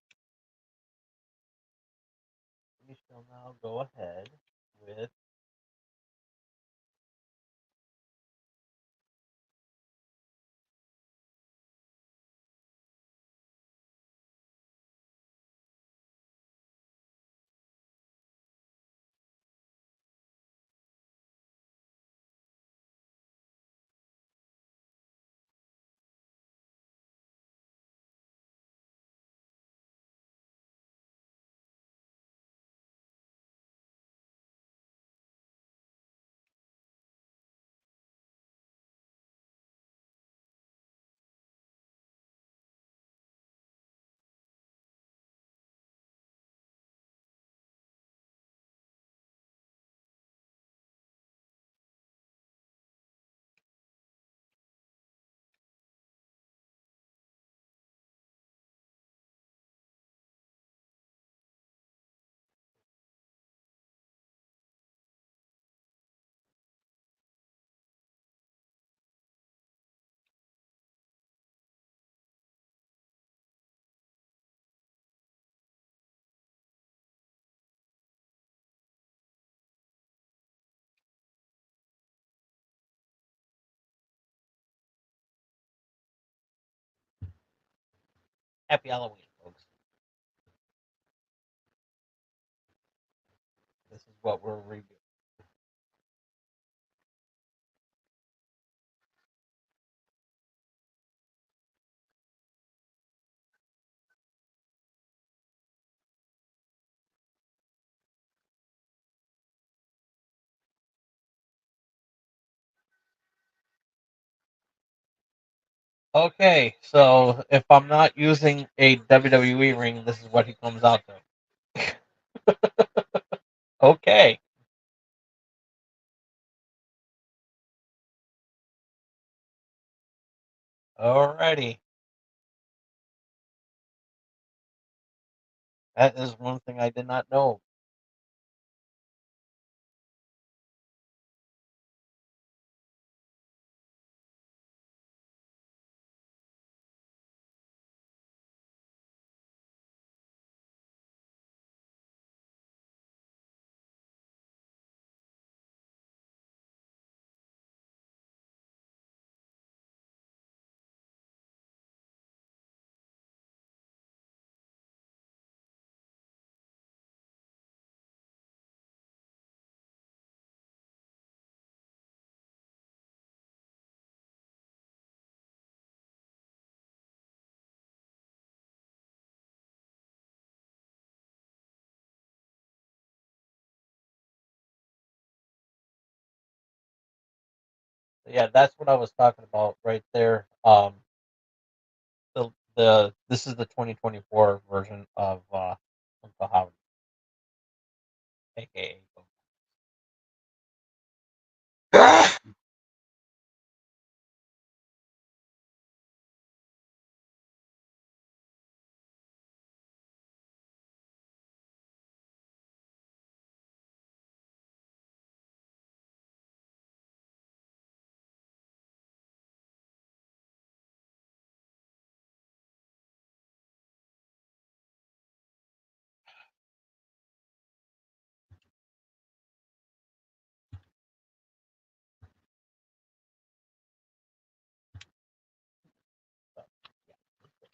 we shall now go ahead with. Happy Halloween, folks. This is what we're reviewing. Okay, so if I'm not using a WWE ring, this is what he comes out to. Okay, alrighty. That is one thing I did not know. Yeah, that's what I was talking about right there. The this is the 2024 version of Uncle Howdy, aka.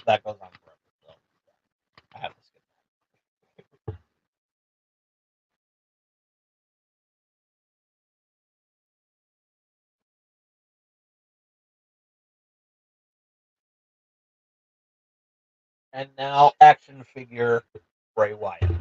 that goes on forever. So I have to skip that. And now action figure Bray Wyatt.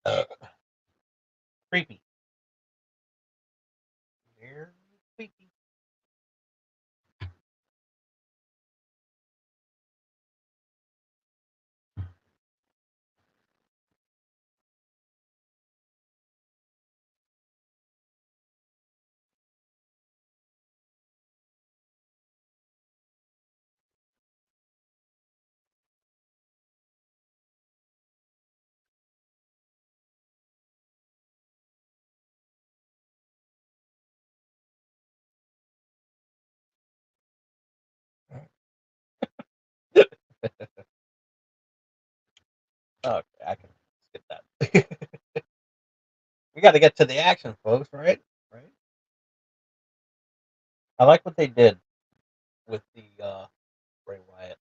Uh, Creepy. Very creepy. Okay, I can skip that. We got to get to the action, folks. Right? Right. I like what they did with the Bray Wyatt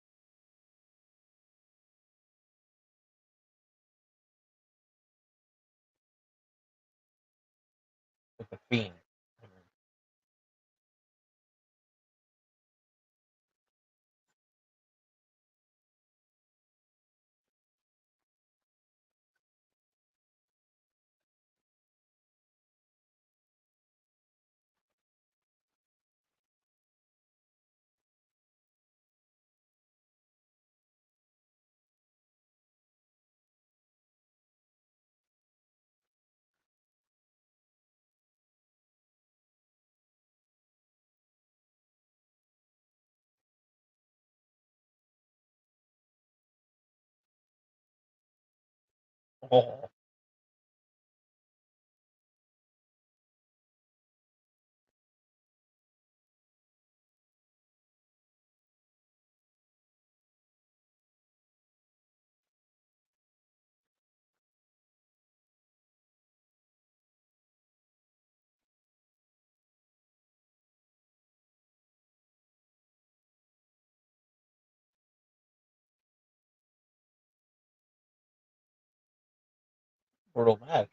with the Fiend. Oh, brutal match.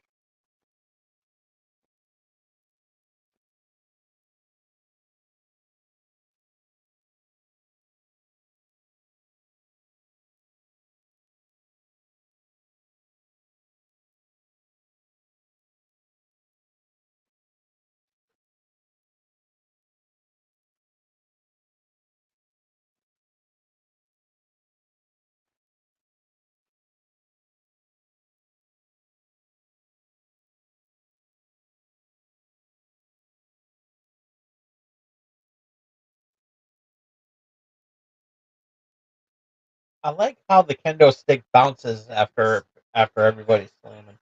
I like how the kendo stick bounces after everybody's slamming.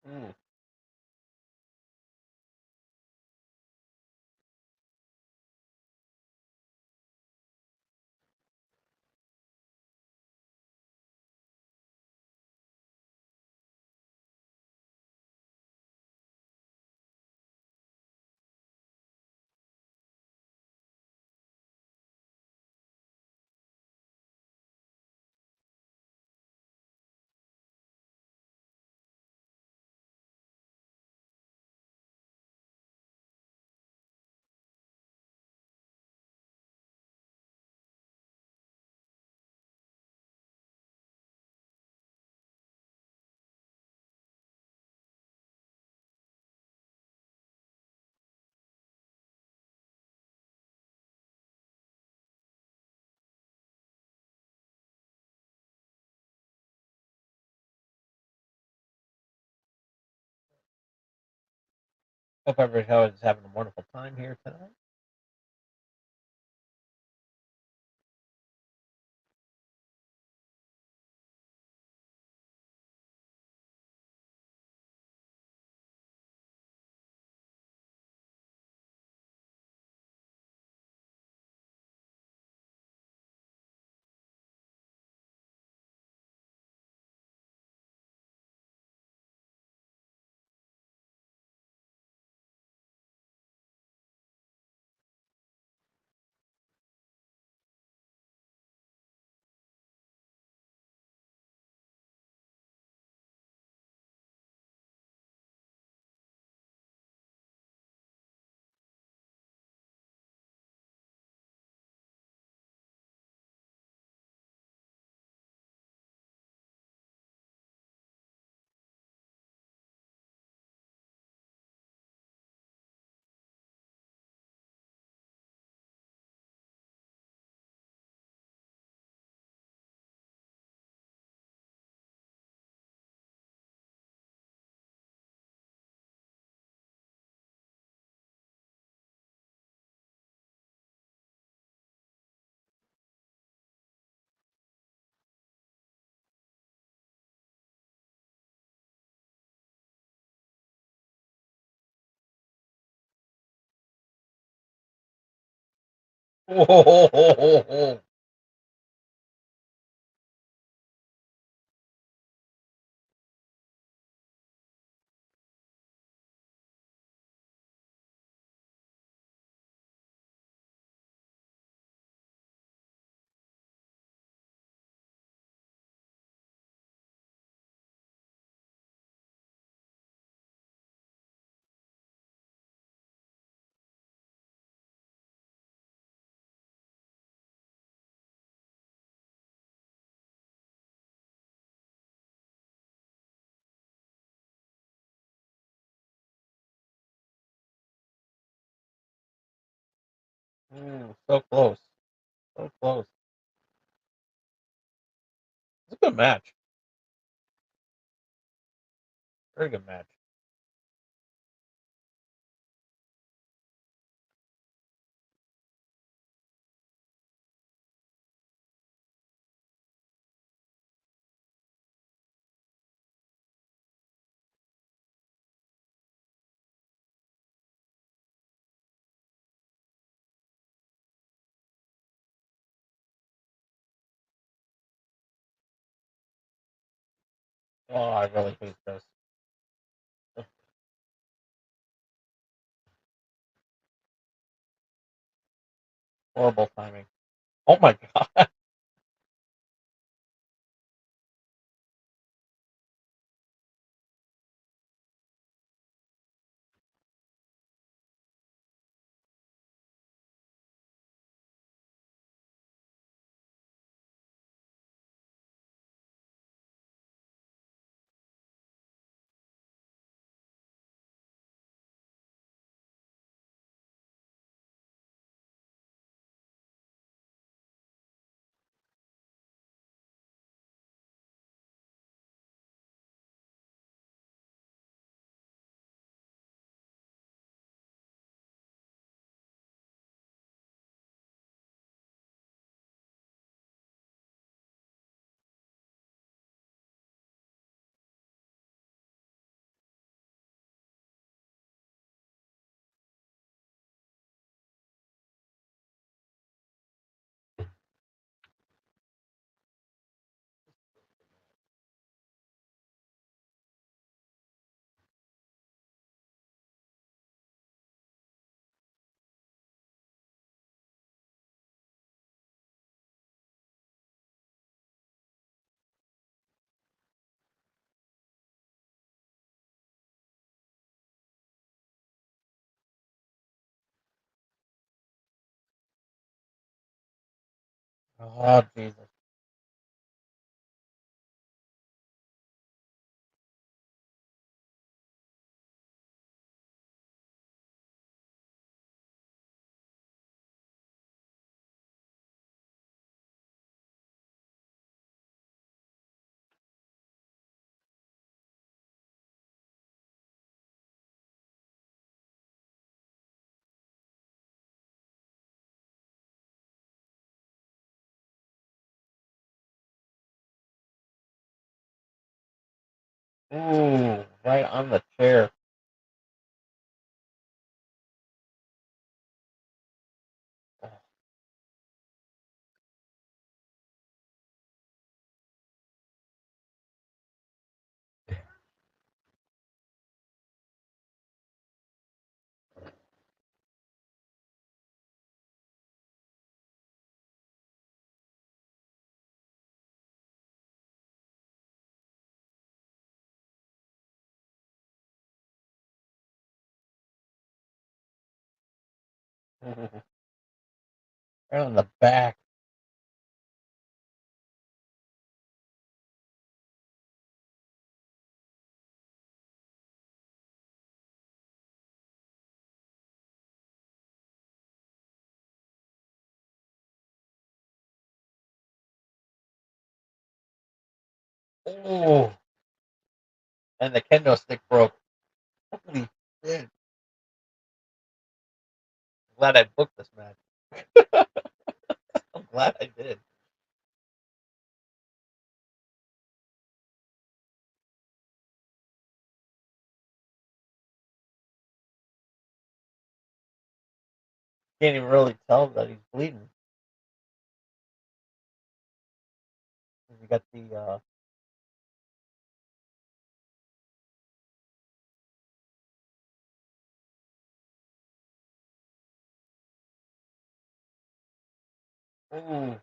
Mm. Hope everyone is having a wonderful time here tonight. So close. So close. It's a good match. Very good match. Oh, I really hate this. Horrible timing. Oh my god. Oh Jesus. Ooh, right on the chair. Right on the back. Ooh, and the kendo stick broke. Holy shit! I'm glad I booked this match. I'm glad I did. Can't even really tell that he's bleeding. You got the ooh.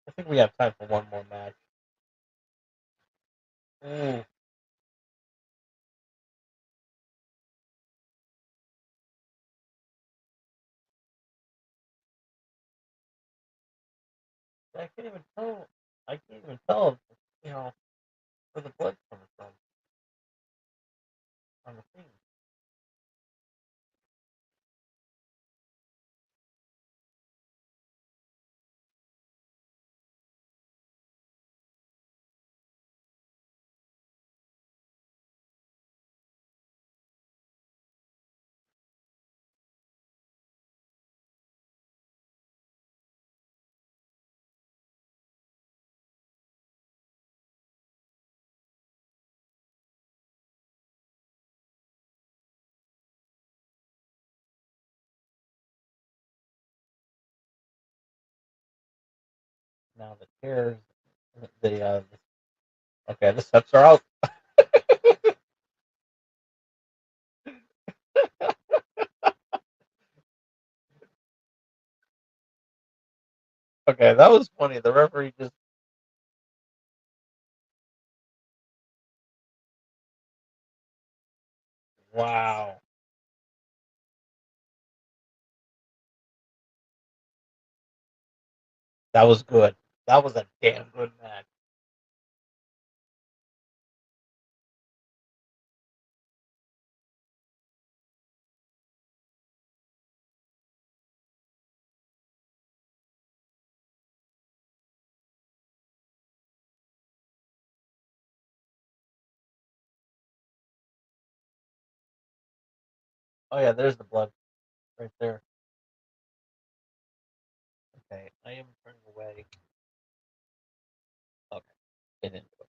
I think we have time for one more match. Ooh, I can't even tell. I can't even tell. You know where the blood's coming from on the scene. Now the chairs. Okay, the steps are out. Okay, that was funny. The referee just wow. That was good. That was a damn good match. Oh yeah, there's the blood right there. Okay, I am turning away. Okay, get into it.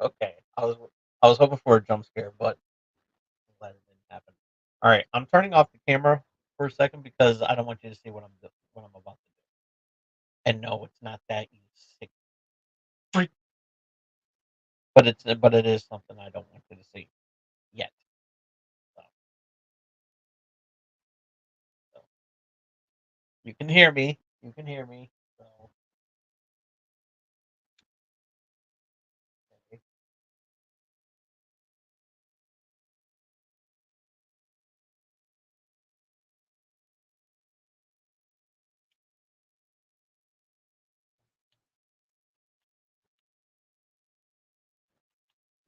Okay, I was hoping for a jump scare, but I'm glad it didn't happen. All right, I'm turning off the camera for a second because I don't want you to see what I'm about to do. And no, it's not that you sick freak, but it is something I don't want you to see yet. So, so you can hear me. you can hear me. So, okay.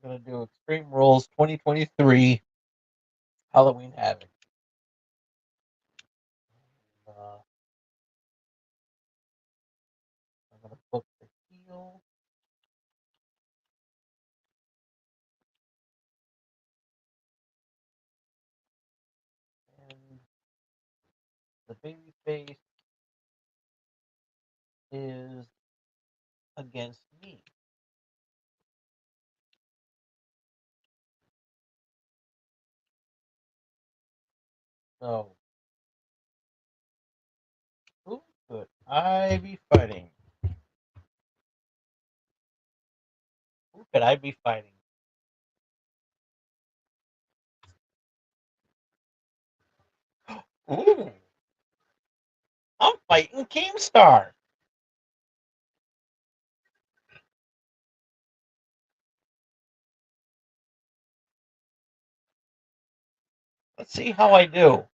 I'm gonna do Extreme Rules 2023 Halloween Havoc. Uh, I'm gonna book the heel and the baby face is against me. So, who could I be fighting? Who could I be fighting? Ooh, I'm fighting Keemstar. Let's see how I do.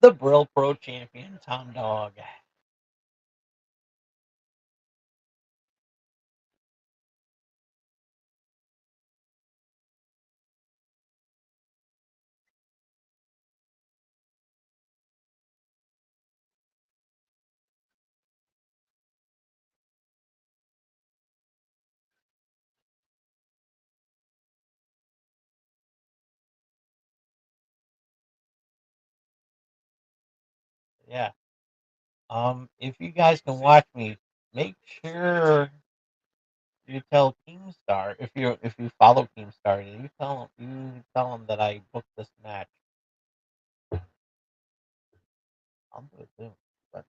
The Brill Pro Champion, Tom Dog. Yeah. If you guys can watch me, make sure you tell Keemstar if you follow Keemstar, you tell him that I booked this match. I'll do it too. But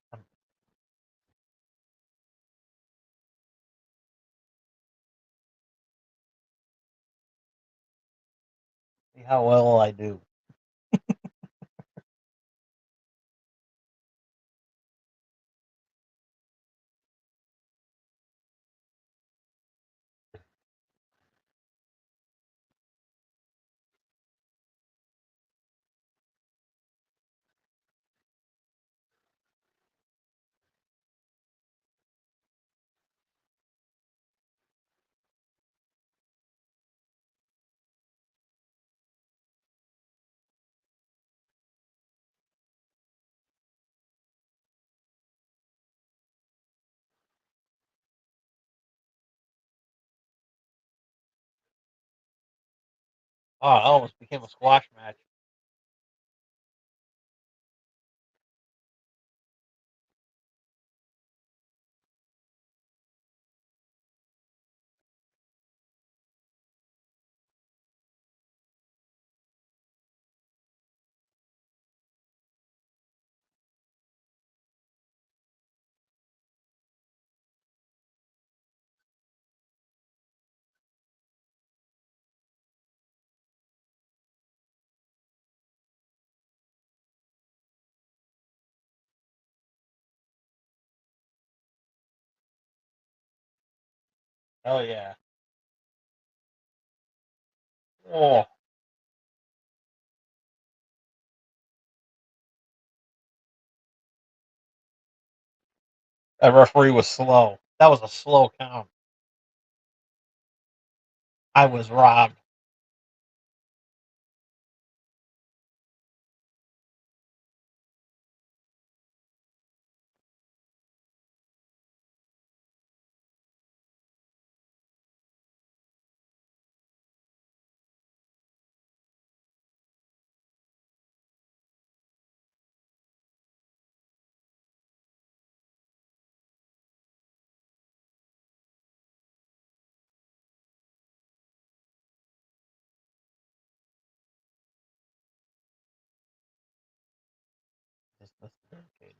see how well I do. Oh, it almost became a squash match. Oh yeah. Oh, that referee was slow. That was a slow count. I was robbed. That's barricade.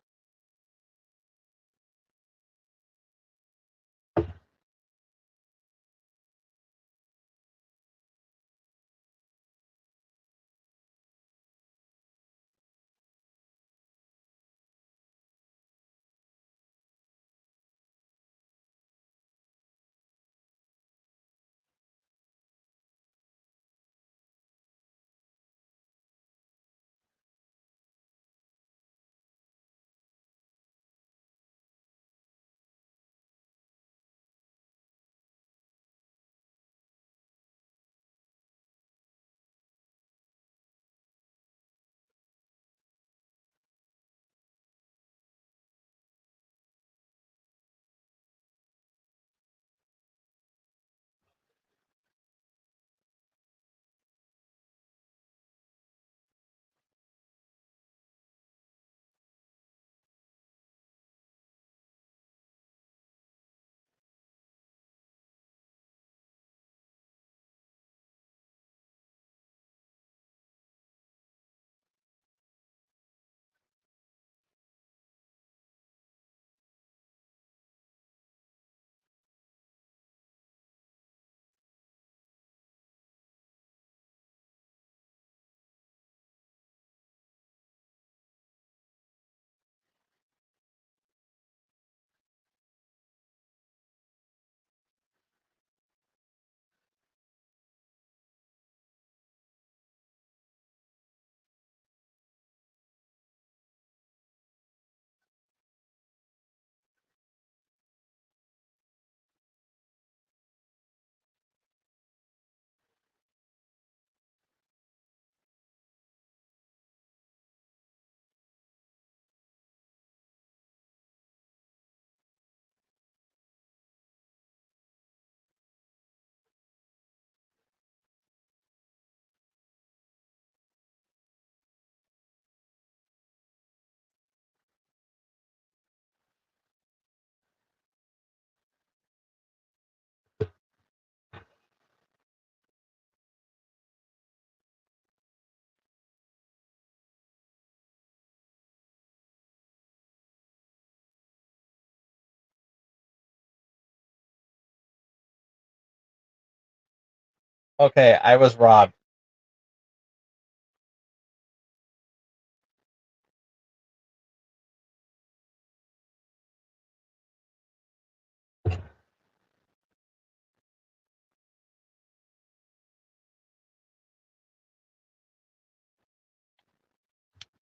Okay, I was robbed.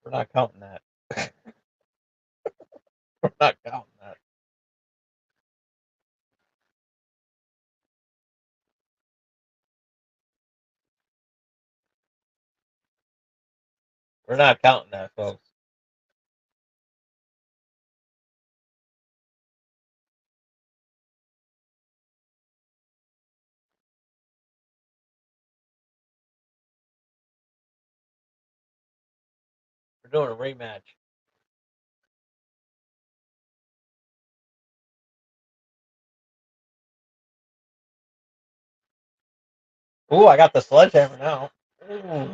We're not counting that. We're not counting that. We're not counting that, folks. We're doing a rematch. Ooh, I got the sledgehammer now. Ooh.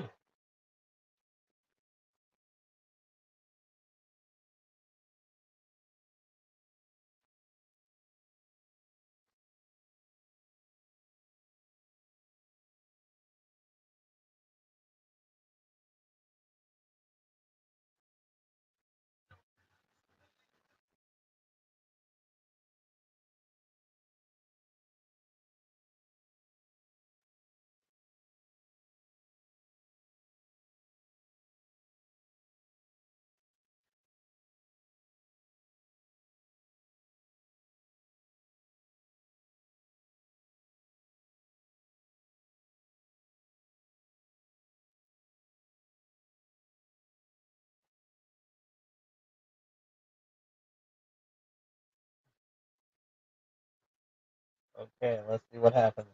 Okay, let's see what happens.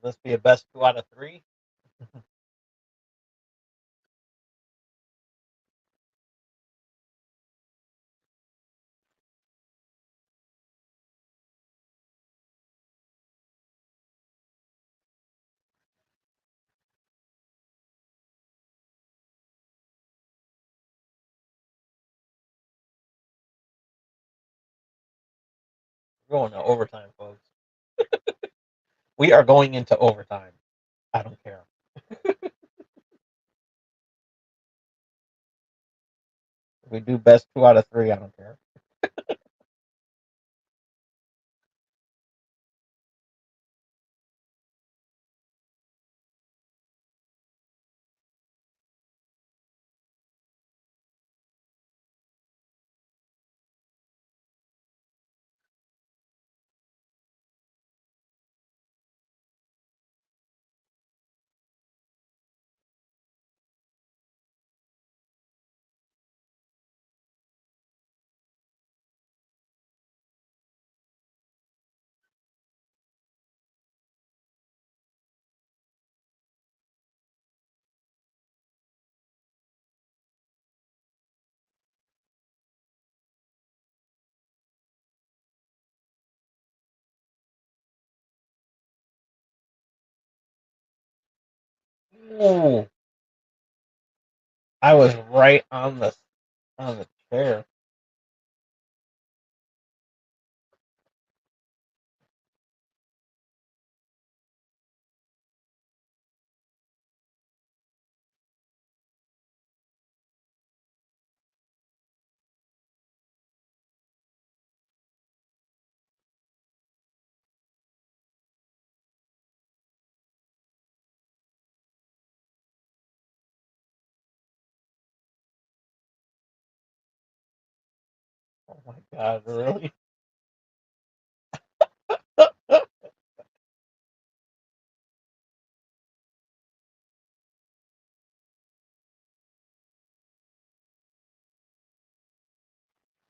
Will this be a best 2 out of 3? We're going to overtime, folks. We are going into overtime. I don't care. If we do best 2 out of 3, I don't care. Ooh, I was right on the chair. Oh my god, really?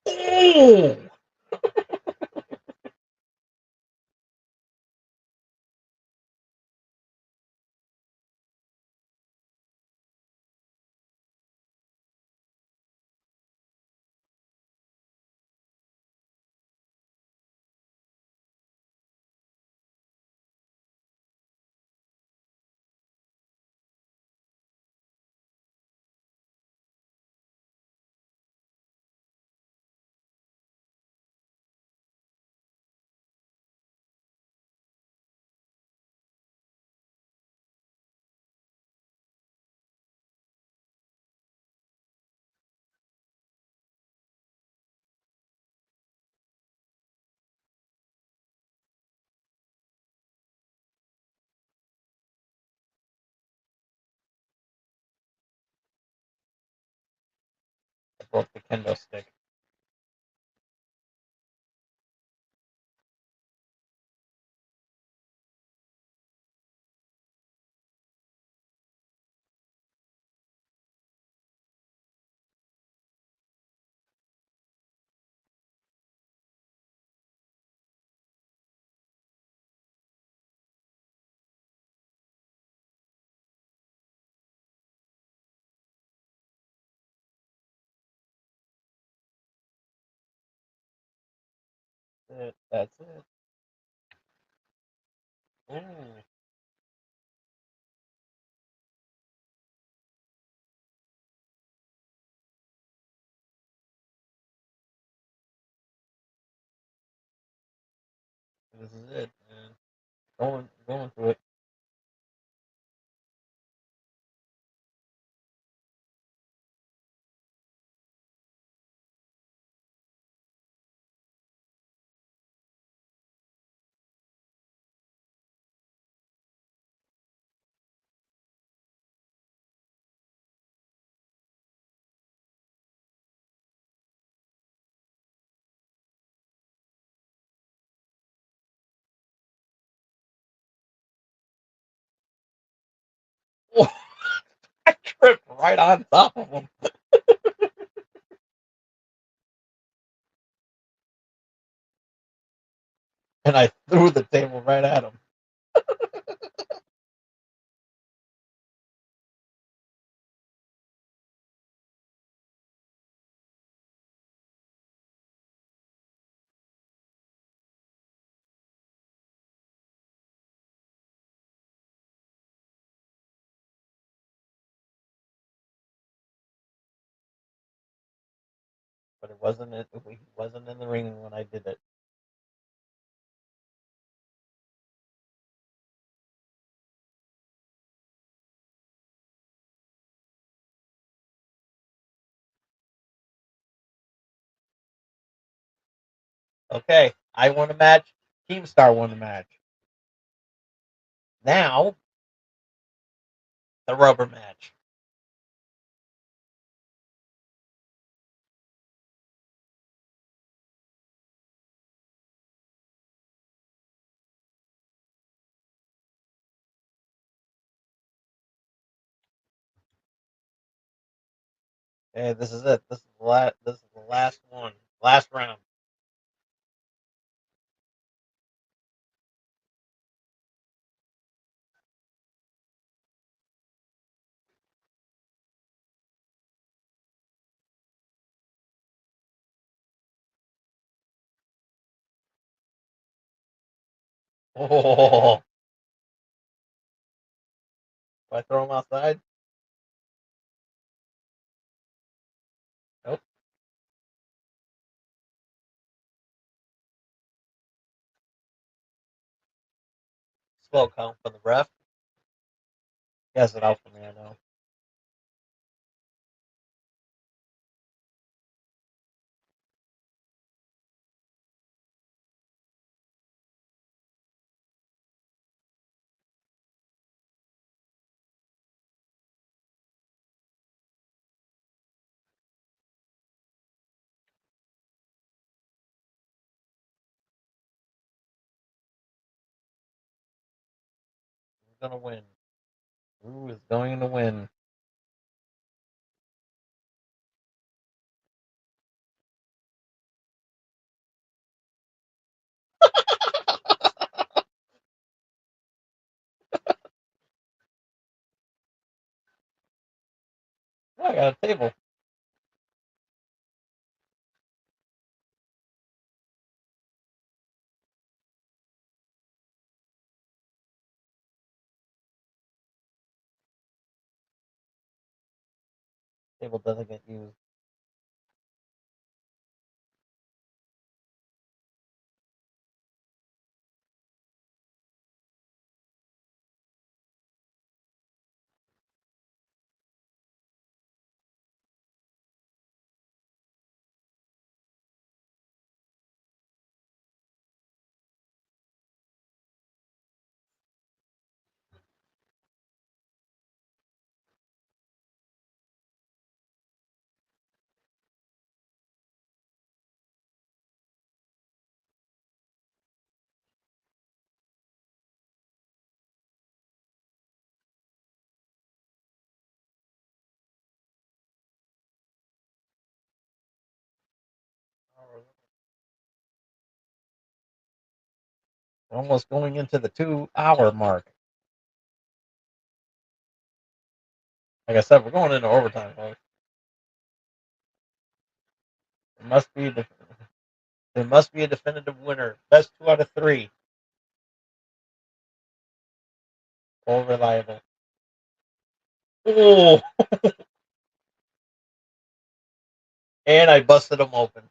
Ooh, I broke the kendo stick. That's it. Ooh, this is it, man. Going through it. Oh, I tripped right on top of him, and I threw the table right at him. But it wasn't. He wasn't in the ring when I did it. Okay, I won a match. Keemstar won the match. Now the rubber match. Hey, this is it. This is the last. This is the last one. Last round. Oh, do I throw him outside? Nope. Slow count from the ref. Yes, it out for me. I know. Who's gonna win? Who is going to win? Oh, I got a table. Table doesn't get used. We're almost going into the 2 hour mark. Like I said, we're going into overtime, folks. There must be there must be a definitive winner. Best 2 out of 3. All reliable. Oh, and I busted them open.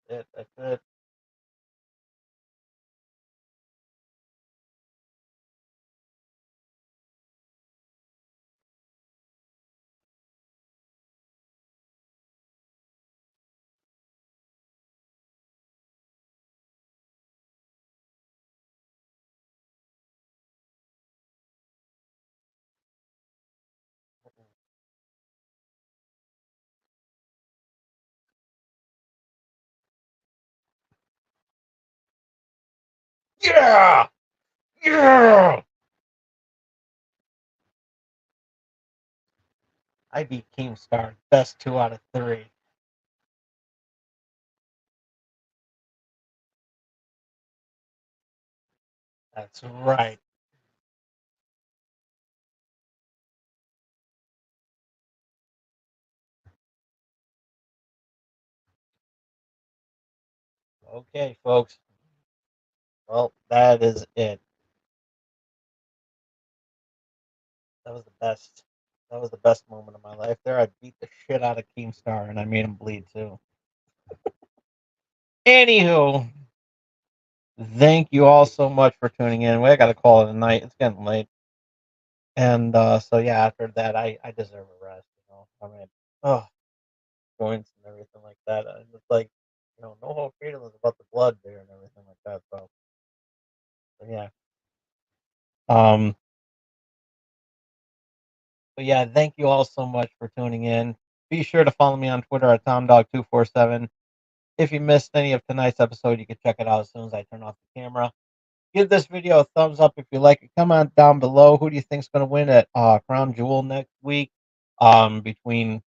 That's it. Yeah, yeah. I beat Keemstar. Best 2 out of 3. That's right. Okay, folks. Well, that is it. That was the best. That was the best moment of my life. There, I beat the shit out of Keemstar, and I made him bleed too. Anywho, thank you all so much for tuning in. I got to call it a night. It's getting late, and so yeah, after that, I deserve a rest. I mean, oh, joints and everything like that. And it's like, no whole feelings about the blood there and everything like that. So yeah. Um, but yeah, thank you all so much for tuning in. Be sure to follow me on Twitter at TomDog247. If you missed any of tonight's episode, you can check it out as soon as I turn off the camera. Give this video a thumbs up if you like it. Comment down below who do you think's going to win at Crown Jewel next week. Between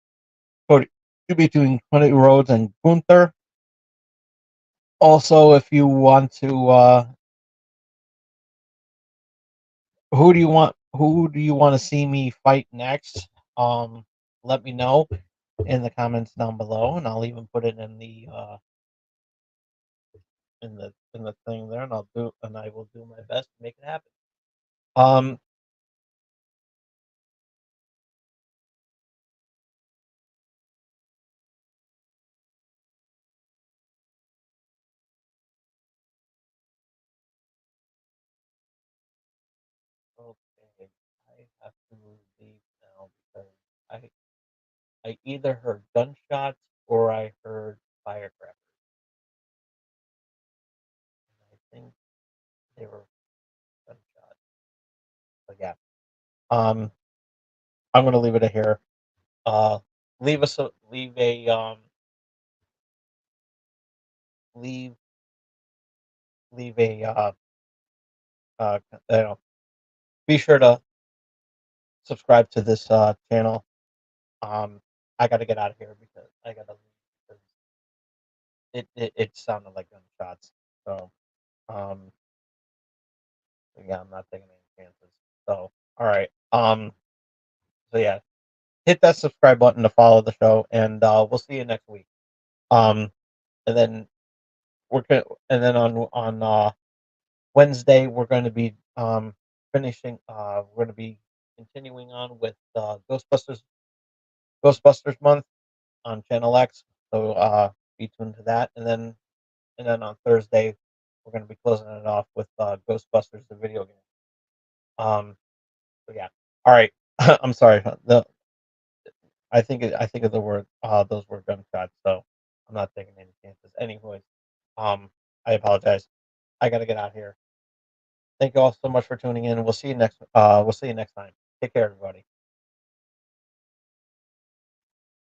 Cody, between Cody Rhodes and Gunther. Also, if you want to, Who do you want to see me fight next? Let me know in the comments down below, and I'll even put it in the thing there, and I will do my best to make it happen. Um, okay, I have to leave now because I I either heard gunshots or I heard firecrackers. And I think they were gunshots. But yeah, um, I'm gonna leave it here. Uh, leave a leave leave a you know, be sure to subscribe to this channel. Um, I got to get out of here because I got to leave because it sounded like gunshots. So um, yeah, I'm not taking any chances. So all right. So yeah, hit that subscribe button to follow the show, and we'll see you next week. Um, and then and then on Wednesday we're going to be finishing. We're going to be continuing on with Ghostbusters month on Channel X. So be tuned to that, and then on Thursday we're going to be closing it off with Ghostbusters the video game. Um, so yeah. All right. I'm sorry. I think of the word those were gunshots, so I'm not taking any chances. Anyways, um, I apologize. I gotta get out here. Thank you all so much for tuning in. We'll see you next time. Take care, everybody.